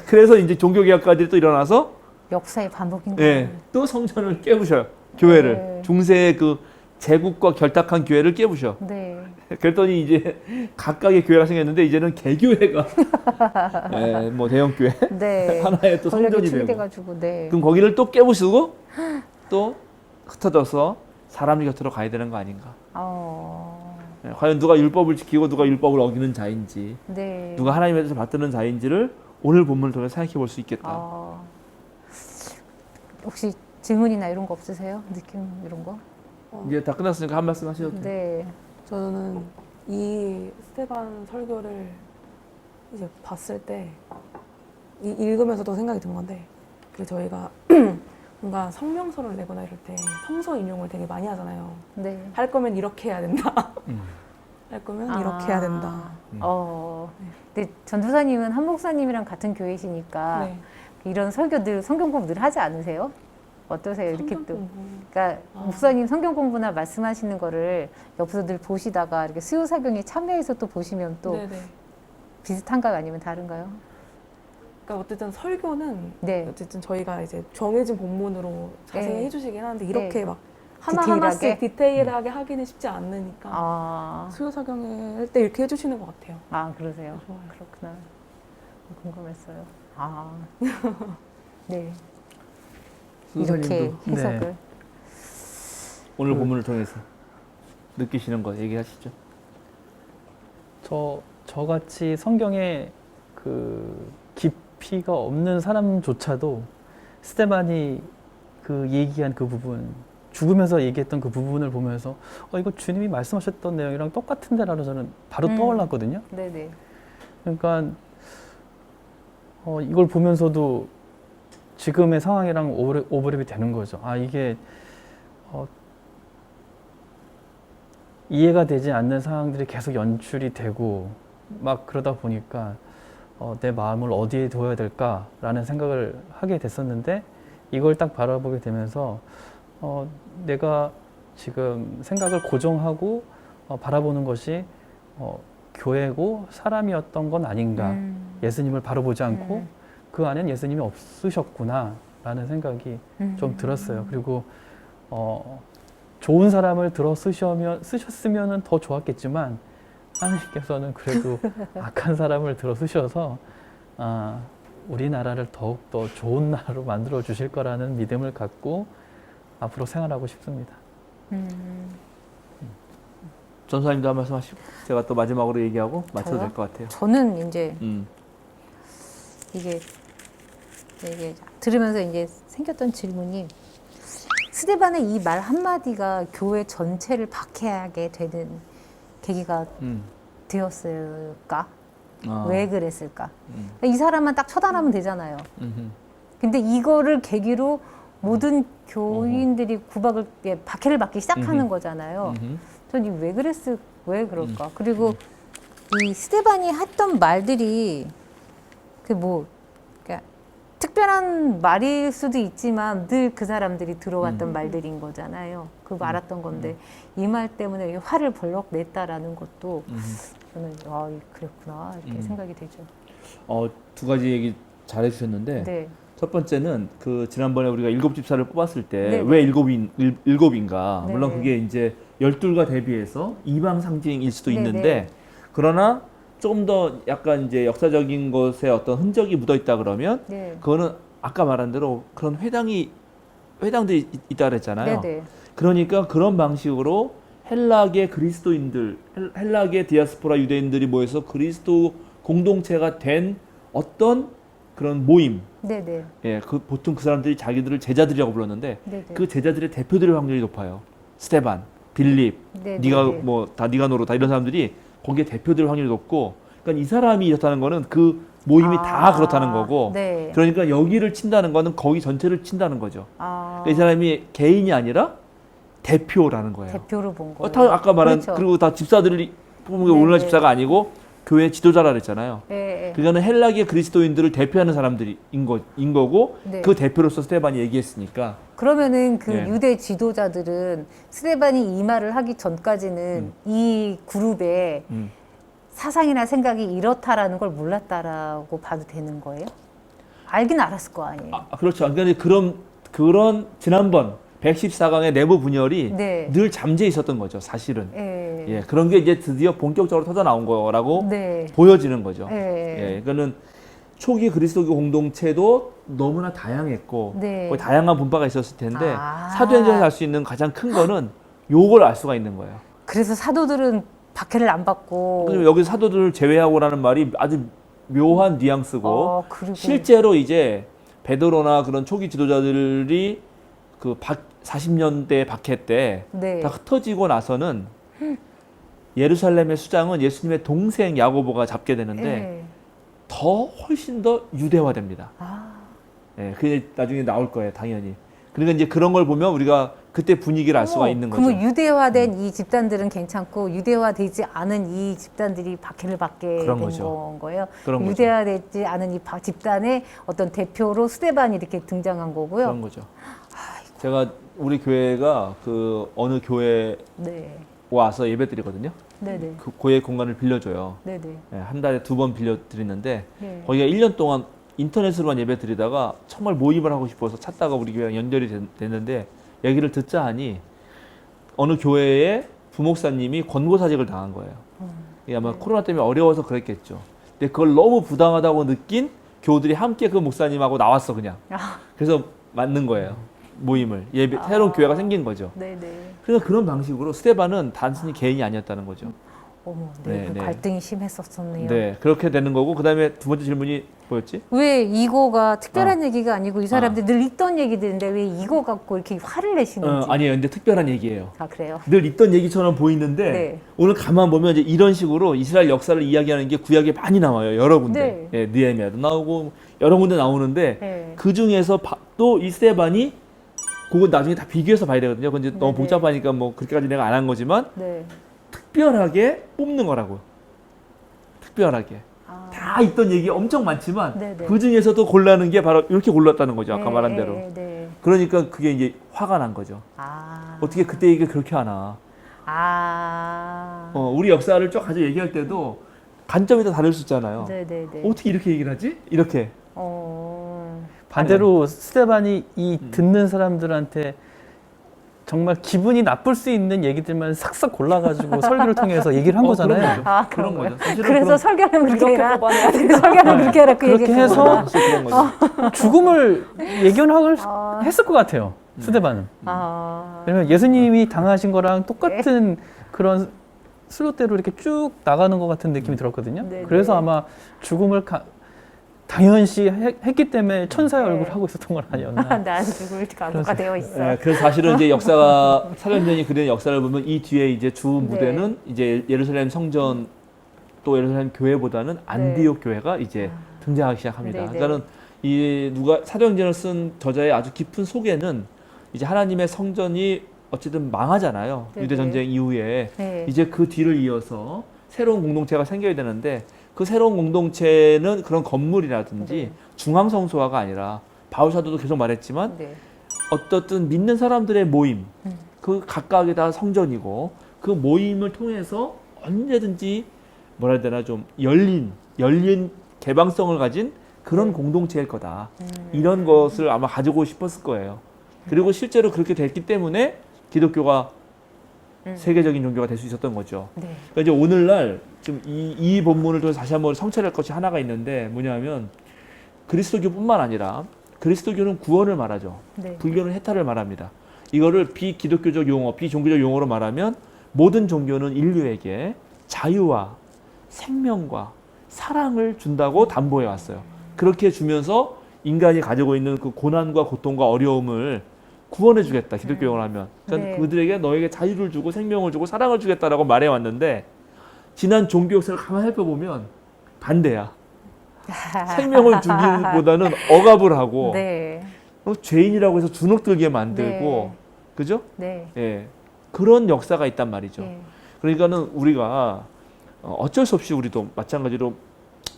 그래서 이제 종교개혁가들이 또 일어나서 역사의 반복인 거예요. 예, 또 성전을 깨부셔요. 교회를. 네. 중세의 그 제국과 결탁한 교회를 깨부셔. 네. 그랬더니 이제 각각의 교회가 생겼는데 이제는 개교회가 예, 뭐 대형 교회 네. 하나의 또 성전이 되고. 돼가지고 네. 그럼 거기를 또 깨부수고 또 흩어져서 사람 곁으로 가야 되는 거 아닌가? 예, 과연 누가 율법을 지키고 누가 율법을 어기는 자인지, 네. 누가 하나님에서 받드는 자인지를 오늘 본문을 통해 생각해 볼 수 있겠다. 혹시 질문이나 이런 거 없으세요? 느낌 이런 거? 이제 다 끝났으니까 한 말씀 하셔도 돼요. 네. 저는 이 스테반 설교를 이제 봤을 때 읽으면서도 생각이 든 건데 그 저희가 뭔가 성명서를 내거나 이럴 때 성서 인용을 되게 많이 하잖아요. 네. 할 거면 이렇게 해야 된다. 할 거면 이렇게 해야 된다. 근데 전도사님은 한 목사님이랑 같은 교회시니까 네. 이런 설교 늘 성경 공부 늘 하지 않으세요? 어떠세요? 이렇게 성경 또 공부. 그러니까 목사님 성경 공부나 말씀하시는 거를 옆에서 늘 보시다가 이렇게 수요사경에 참여해서 또 보시면 또 네네. 비슷한가요? 아니면 다른가요? 그러니까 어쨌든 설교는 네. 어쨌든 저희가 이제 정해진 본문으로 자세히 네. 해주시긴 하는데 이렇게 네. 막 디테일하게? 하나하나씩 디테일하게 하기는 쉽지 않으니까 아, 수요사경회 할 때 이렇게 해주시는 것 같아요. 아 그러세요. 좋아요. 그렇구나. 궁금했어요. 아, 네. 이렇게 수사님도 해석을. 네. 오늘 본문을 통해서 느끼시는 거 얘기하시죠. 저같이 성경에 그 깊이가 없는 사람조차도 스테반이 그 얘기한 그 부분, 죽으면서 얘기했던 그 부분을 보면서 이거 주님이 말씀하셨던 내용이랑 똑같은데라고 저는 바로 떠올랐거든요. 네네. 그러니까 이걸 보면서도 지금의 상황이랑 오버랩이 되는 거죠. 아, 이게 이해가 되지 않는 상황들이 계속 연출이 되고 막 그러다 보니까 내 마음을 어디에 두어야 될까라는 생각을 하게 됐었는데 이걸 딱 바라보게 되면서 내가 지금 생각을 고정하고 바라보는 것이 교회고 사람이었던 건 아닌가. 예수님을 바로 보지 않고 그 안엔 예수님이 없으셨구나라는 생각이 좀 들었어요. 그리고 좋은 사람을 들어 쓰셨으면 더 좋았겠지만 하나님께서는 그래도 악한 사람을 들어 쓰셔서 우리나라를 더욱더 좋은 나라로 만들어 주실 거라는 믿음을 갖고 앞으로 생활하고 싶습니다. 전사님도 한 말씀 하시고 제가 또 마지막으로 얘기하고 마쳐도 저요? 될 것 같아요. 저는 이제 음. 이게 들으면서 이제 생겼던 질문이 스데반의 이 말 한마디가 교회 전체를 박해하게 되는 계기가 되었을까? 왜 그랬을까? 이 사람만 딱 처단하면 되잖아요. 근데 이거를 계기로 모든 교인들이 구박을, 박해를 받기 시작하는 거잖아요. 저는 왜 그럴까? 그리고 이 스데반이 했던 말들이 그러니까 특별한 말일 수도 있지만 늘 그 사람들이 들어왔던 말들인 거잖아요. 그거 알았던 건데 이 말 때문에 이렇게 화를 벌럭 냈다라는 것도 저는 그랬구나 이렇게 생각이 되죠. 두 가지 얘기 잘 해주셨는데 네. 첫 번째는 그 지난번에 우리가 일곱 집사를 뽑았을 때 네네. 왜 일곱인가? 네네. 물론 그게 이제 12과 대비해서 이방 상징일 수도 네네. 있는데 그러나 조금 더 약간 이제 역사적인 것에 어떤 흔적이 묻어 있다 그러면 네. 그거는 아까 말한 대로 그런 회당들이 있다 그랬잖아요. 네네. 그러니까 그런 방식으로 헬락의 그리스도인들, 헬락의 디아스포라 유대인들이 모여서 그리스도 공동체가 된 어떤 그런 모임. 네네. 예, 보통 그 사람들이 자기들을 제자들이라고 불렀는데 네네. 그 제자들의 대표들의 확률이 높아요. 스테반, 빌립, 네네. 니가노로 다 이런 사람들이 거기에 대표들 확률이 높고, 그러니까 이 사람이 이렇다는 거는 그 모임이 다 그렇다는 거고, 네. 그러니까 여기를 친다는 거는 거기 전체를 친다는 거죠. 아, 그러니까 이 사람이 개인이 아니라 대표라는 거예요. 대표로 본 거예요. 다 아까 말한 그렇죠. 그리고 다 집사들이 뽑은 게 네, 오늘날 네. 집사가 아니고 교회 지도자라 그랬잖아요. 예, 예. 그거는 헬락의 그리스도인들을 대표하는 사람들인 거고 네. 그 대표로서 스테반이 얘기했으니까 그러면은 그 예. 유대 지도자들은 스데반이 이 말을 하기 전까지는 이 그룹의 음. 사상이나 생각이 이렇다라는 걸 몰랐다라고 봐도 되는 거예요? 알긴 알았을 거 아니에요. 그렇죠. 그러니까 그런 지난번 114강의 내부 분열이 네. 늘 잠재해 있었던 거죠. 사실은. 예. 예, 그런 게 이제 드디어 본격적으로 터져 나온 거라고 네. 보여지는 거죠. 예. 예, 그거는 초기 그리스도교 공동체도 너무나 다양했고 네. 거의 다양한 분파가 있었을 텐데 아. 사도행전에서 알 수 있는 가장 큰 거는 요걸 알 수가 있는 거예요. 그래서 사도들은 박해를 안 받고 그리고 여기 사도들을 제외하고라는 말이 아주 묘한 뉘앙스고 그리고 실제로 이제 베드로나 그런 초기 지도자들이 그 40년대 박해 때 다 네. 흩어지고 나서는 예루살렘의 수장은 예수님의 동생 야고보가 잡게 되는데 예. 훨씬 더 유대화됩니다. 아. 예, 그게 나중에 나올 거예요, 당연히. 그러니까 이제 그런 걸 보면 우리가 그때 분위기를 알 수가 있는 거죠. 그러면 유대화된 이 집단들은 괜찮고 유대화되지 않은 이 집단들이 박해를 받게 그런 된 거죠. 거예요. 그런 거죠. 유대화되지 않은 이 집단의 어떤 대표로 스데반이 이렇게 등장한 거고요. 그런 거죠. 제가 우리 교회가 그 어느 교회에 네, 와서 예배드리거든요. 네네, 그 교회 공간을 빌려줘요. 네네. 예, 한 달에 2번 빌려드리는데 네. 거기가 1년 동안 인터넷으로만 예배 드리다가 정말 모임을 하고 싶어서 찾다가 우리 교회랑 연결이 됐는데 얘기를 듣자 하니 어느 교회에 부목사님이 권고사직을 당한 거예요. 이게 아마 코로나 때문에 어려워서 그랬겠죠. 근데 그걸 너무 부당하다고 느낀 교우들이 함께 그 목사님하고 나왔어 그냥. 그래서 맞는 거예요. 모임을 예배 새로운 교회가 생긴 거죠. 네네. 그래서 그런 방식으로 스데반은 단순히 개인이 아니었다는 거죠. 어머, 네, 네, 그 네. 갈등이 심했었었네요. 네, 그렇게 되는 거고 그 다음에 두 번째 질문이 뭐였지? 왜 이거가 특별한 얘기가 아니고 이 사람들 늘 있던 얘기들인데 왜 이거 갖고 이렇게 화를 내시는지. 아니에요. 근데 특별한 얘기예요. 아, 그래요? 늘 있던 얘기처럼 보이는데 네. 오늘 가만 보면 이제 이런 식으로 이스라엘 역사를 이야기하는 게 구약에 많이 나와요. 여러 군데. 네. 예, 느헤미야도 나오고 여러 군데 나오는데 네. 그 중에서 또 이 스데반이 그건 나중에 다 비교해서 봐야 되거든요. 그건 이제 너무 네네. 복잡하니까 뭐 그렇게까지 내가 안 한 거지만 네. 특별하게 뽑는 거라고요. 특별하게. 아. 다 있던 얘기 엄청 많지만 네네. 그 중에서도 골라는 게 바로 이렇게 골랐다는 거죠. 아까 네, 말한 대로. 네, 네. 그러니까 그게 이제 화가 난 거죠. 아. 어떻게 그때 얘기가 그렇게 하나. 아. 우리 역사를 쭉 가지고 얘기할 때도 관점이 다 다를 수 있잖아요. 네네네. 어떻게 이렇게 얘기를 하지? 이렇게. 반대로 스데반이 이 듣는 사람들한테 정말 기분이 나쁠 수 있는 얘기들만 싹싹 골라가지고 설교를 통해서 얘기를 한 거잖아요. 아, 그런 거죠. 사실은 그래서 설교는 그렇게 이렇게 해라. 뽑아내야 설교는 그렇게 해라. 그 그렇게 얘기했구나. 해서 사실 그런 거죠. 죽음을 예견을 아. 했을 것 같아요. 스데반은. 아. 왜냐면 예수님이 당하신 거랑 똑같은 그런 슬롯대로 이렇게 쭉 나가는 것 같은 느낌이 들었거든요. 네네. 그래서 아마 죽음을 당연시 했기 때문에 천사의 네. 얼굴을 하고 있었던 건 아니었나. 난 죽을 각오가 되어 있어. 예, 그래서 사실은 이제 역사가 사도행전이 그리는 역사를 보면 이 뒤에 이제 주 무대는 이제 예루살렘 성전 또 예루살렘 교회보다는 안디옥 교회가 이제 등장하기 시작합니다. 네네. 그러니까는 이 누가 사도행전을 쓴 저자의 아주 깊은 속에는 이제 하나님의 성전이 어쨌든 망하잖아요. 네네. 유대 전쟁 이후에 네. 이제 그 뒤를 이어서 새로운 공동체가 생겨야 되는데 그 새로운 공동체는 그런 건물이라든지 네. 중앙성소화가 아니라 바울 사도도 계속 말했지만 네. 어떻든 믿는 사람들의 모임, 그 각각이 다 성전이고 그 모임을 통해서 언제든지 뭐라 해야 되나 좀 열린 개방성을 가진 그런 공동체일 거다. 이런 것을 아마 가지고 싶었을 거예요. 그리고 실제로 그렇게 됐기 때문에 기독교가 세계적인 종교가 될 수 있었던 거죠. 네. 그러니까 이제 오늘날 좀 이 본문을 통해서 다시 한번 성찰할 것이 하나가 있는데 뭐냐면 그리스도교뿐만 아니라 그리스도교는 구원을 말하죠. 네. 불교는 해탈을 말합니다. 이거를 비기독교적 용어, 비종교적 용어로 말하면 모든 종교는 인류에게 자유와 생명과 사랑을 준다고 담보해 왔어요. 그렇게 주면서 인간이 가지고 있는 그 고난과 고통과 어려움을 구원해 주겠다. 기독교 용어로 하면. 그러니까 네. 그들에게 너에게 자유를 주고 생명을 주고 사랑을 주겠다라고 말해 왔는데 지난 종교 역사를 가만히 살펴보면 반대야. 생명을 주기보다는 억압을 하고 네. 죄인이라고 해서 주눅들게 만들고 네. 그죠? 네. 예. 그런 역사가 있단 말이죠. 예. 그러니까는 우리가 어쩔 수 없이 우리도 마찬가지로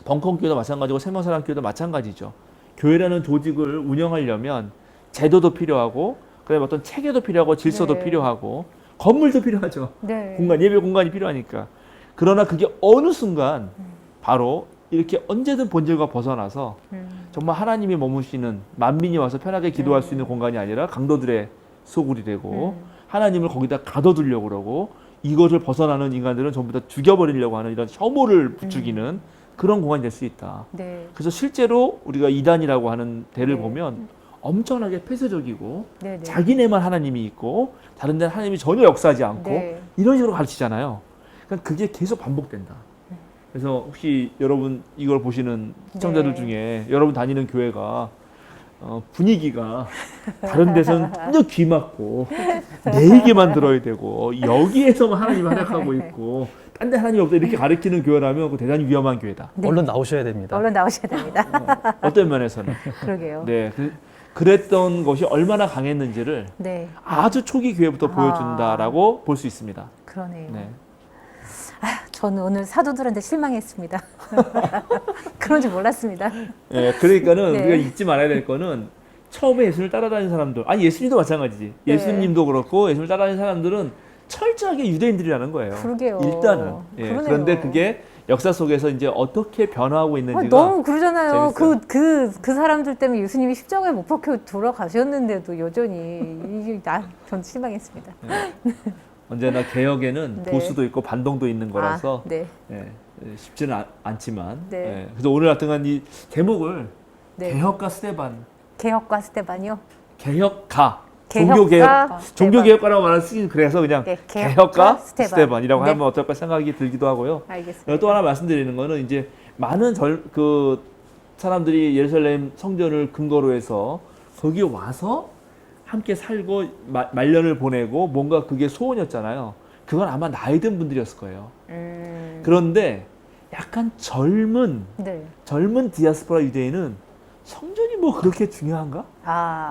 벙커교회도 마찬가지고 생명사랑교회도 마찬가지죠. 교회라는 조직을 운영하려면 제도도 필요하고 그다음에 어떤 체계도 필요하고 질서도 네. 필요하고 건물도 필요하죠. 네. 예배 공간이 필요하니까. 그러나 그게 어느 순간 바로 이렇게 언제든 본질과 벗어나서 정말 하나님이 머무시는 만민이 와서 편하게 기도할 수 있는 공간이 아니라 강도들의 소굴이 되고 하나님을 거기다 가둬두려고 그러고 이것을 벗어나는 인간들은 전부 다 죽여버리려고 하는 이런 혐오를 부추기는 그런 공간이 될 수 있다. 네. 그래서 실제로 우리가 이단이라고 하는 데를 네. 보면 엄청나게 폐쇄적이고 네. 네. 자기네만 하나님이 있고 다른 데는 하나님이 전혀 역사하지 않고 네. 이런 식으로 가르치잖아요. 그러니까 그게 계속 반복된다. 그래서 혹시 여러분 이걸 보시는 시청자들 네. 중에 여러분 다니는 교회가 분위기가 다른 데서는 완전 귀 막고 내 얘기만 들어야 되고 여기에서만 하나님이 활약하고 있고 딴 데 하나님이 없다 이렇게 가르치는 교회라면 그 대단히 위험한 교회다. 네. 얼른 나오셔야 됩니다. 얼른 나오셔야 됩니다. 어떤 면에서는. 그러게요. 네, 그랬던 것이 얼마나 강했는지를 네. 아주 초기 교회부터 보여준다라고 볼 수 있습니다. 그러네요. 네. 저는 오늘 사도들한테 실망했습니다. 그런 줄 몰랐습니다. 네, 그러니까는 네. 우리가 잊지 말아야 될 거는 처음에 예수님을 따라다니는 사람들, 아니 예수님도 마찬가지지. 네. 예수님도 그렇고 예수님을 따라다니는 사람들은 철저하게 유대인들이라는 거예요. 그러게요. 일단은. 예, 그러네요. 그런데 그게 역사 속에서 이제 어떻게 변화하고 있는지가 너무 그러잖아요. 재밌어요. 그 사람들 때문에 예수님이 십자가에 못 박혀 돌아가셨는데도 여전히 이게 전 실망했습니다. 언제나 개혁에는 네. 보수도 있고 반동도 있는 거라서 네. 예, 쉽지는 않지만 네. 예, 그래서 오늘 하여튼간 이 제목을 네. 개혁가 스데반, 개혁과 스테반이요. 개혁가, 개혁가 스테반. 종교개혁가라고 말하는 쓰긴 그래서 그냥 네, 개혁가 스테반이라고 네. 하면 어떨까 생각이 들기도 하고요. 알겠습니다. 또 하나 말씀드리는 거는 이제 많은 그 사람들이 예루살렘 성전을 근거로 해서 거기 와서 함께 살고 말년을 보내고 뭔가 그게 소원이었잖아요. 그건 아마 나이 든 분들이었을 거예요. 그런데 약간 젊은 디아스포라 유대인은 성전이 뭐 그렇게 중요한가?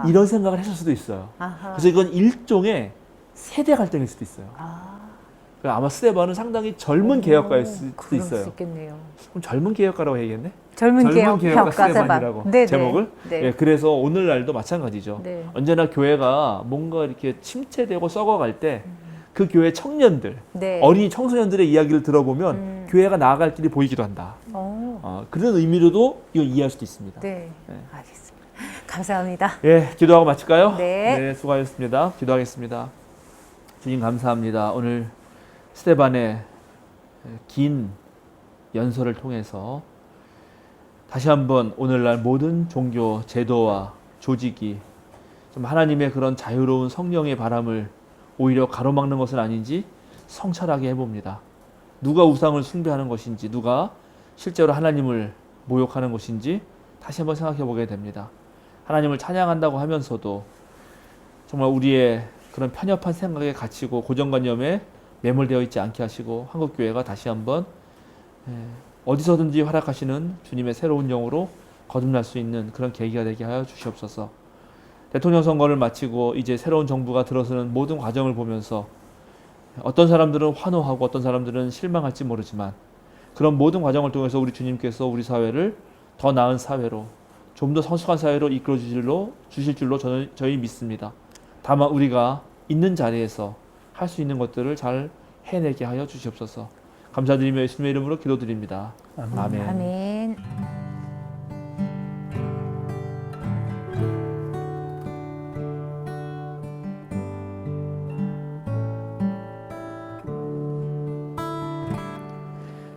이런 생각을 했을 수도 있어요. 아하. 그래서 이건 일종의 세대 갈등일 수도 있어요. 그러니까 아마 스데반은 상당히 젊은 개혁가일 수도 그럴 있어요. 수 있겠네요. 그럼 젊은 개혁가라고 해야겠네? 젊은 개혁가 개혁가 스데반이라고 스테반. 네, 제목을. 네. 예, 그래서 오늘날도 마찬가지죠. 네. 언제나 교회가 뭔가 이렇게 침체되고 썩어갈 때 그 교회 청년들, 네. 어린이 청소년들의 이야기를 들어보면 교회가 나아갈 길이 보이기도 한다. 그런 의미로도 이거 이해할 수도 있습니다. 네. 네. 알겠습니다. 감사합니다. 예, 기도하고 마칠까요? 네. 수고하셨습니다. 기도하겠습니다. 주님 감사합니다. 오늘 스데반의 긴 연설을 통해서 다시 한번 오늘날 모든 종교 제도와 조직이 좀 하나님의 그런 자유로운 성령의 바람을 오히려 가로막는 것은 아닌지 성찰하게 해봅니다. 누가 우상을 숭배하는 것인지, 누가 실제로 하나님을 모욕하는 것인지 다시 한번 생각해 보게 됩니다. 하나님을 찬양한다고 하면서도 정말 우리의 그런 편협한 생각에 갇히고 고정관념에 매몰되어 있지 않게 하시고 한국교회가 다시 한번 어디서든지 활약하시는 주님의 새로운 영으로 거듭날 수 있는 그런 계기가 되게 하여 주시옵소서. 대통령 선거를 마치고 이제 새로운 정부가 들어서는 모든 과정을 보면서 어떤 사람들은 환호하고 어떤 사람들은 실망할지 모르지만 그런 모든 과정을 통해서 우리 주님께서 우리 사회를 더 나은 사회로 좀 더 성숙한 사회로 이끌어 주실 줄로 저희 믿습니다. 다만 우리가 있는 자리에서 할 수 있는 것들을 잘 해내게 하여 주시옵소서. 감사드리며 예수님의 이름으로 기도드립니다. 아멘. 아멘.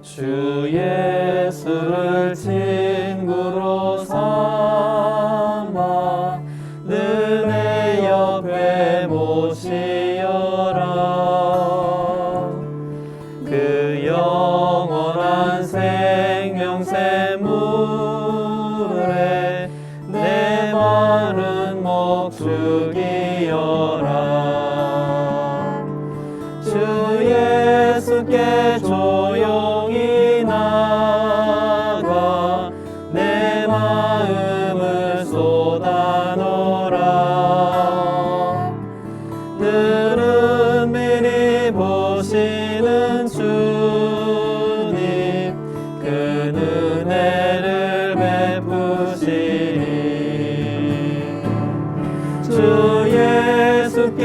주 예수를 친구로 삼아 늘 내 옆에 모시어라. 그 영원한 생명새 물에 내 마른 목 죽이어라. 주 예수께 조용히 나가 내 마음을 쏟아놓으라. 늘 은밀히 보시는 주님 그 은혜를 베푸시니 주 예수께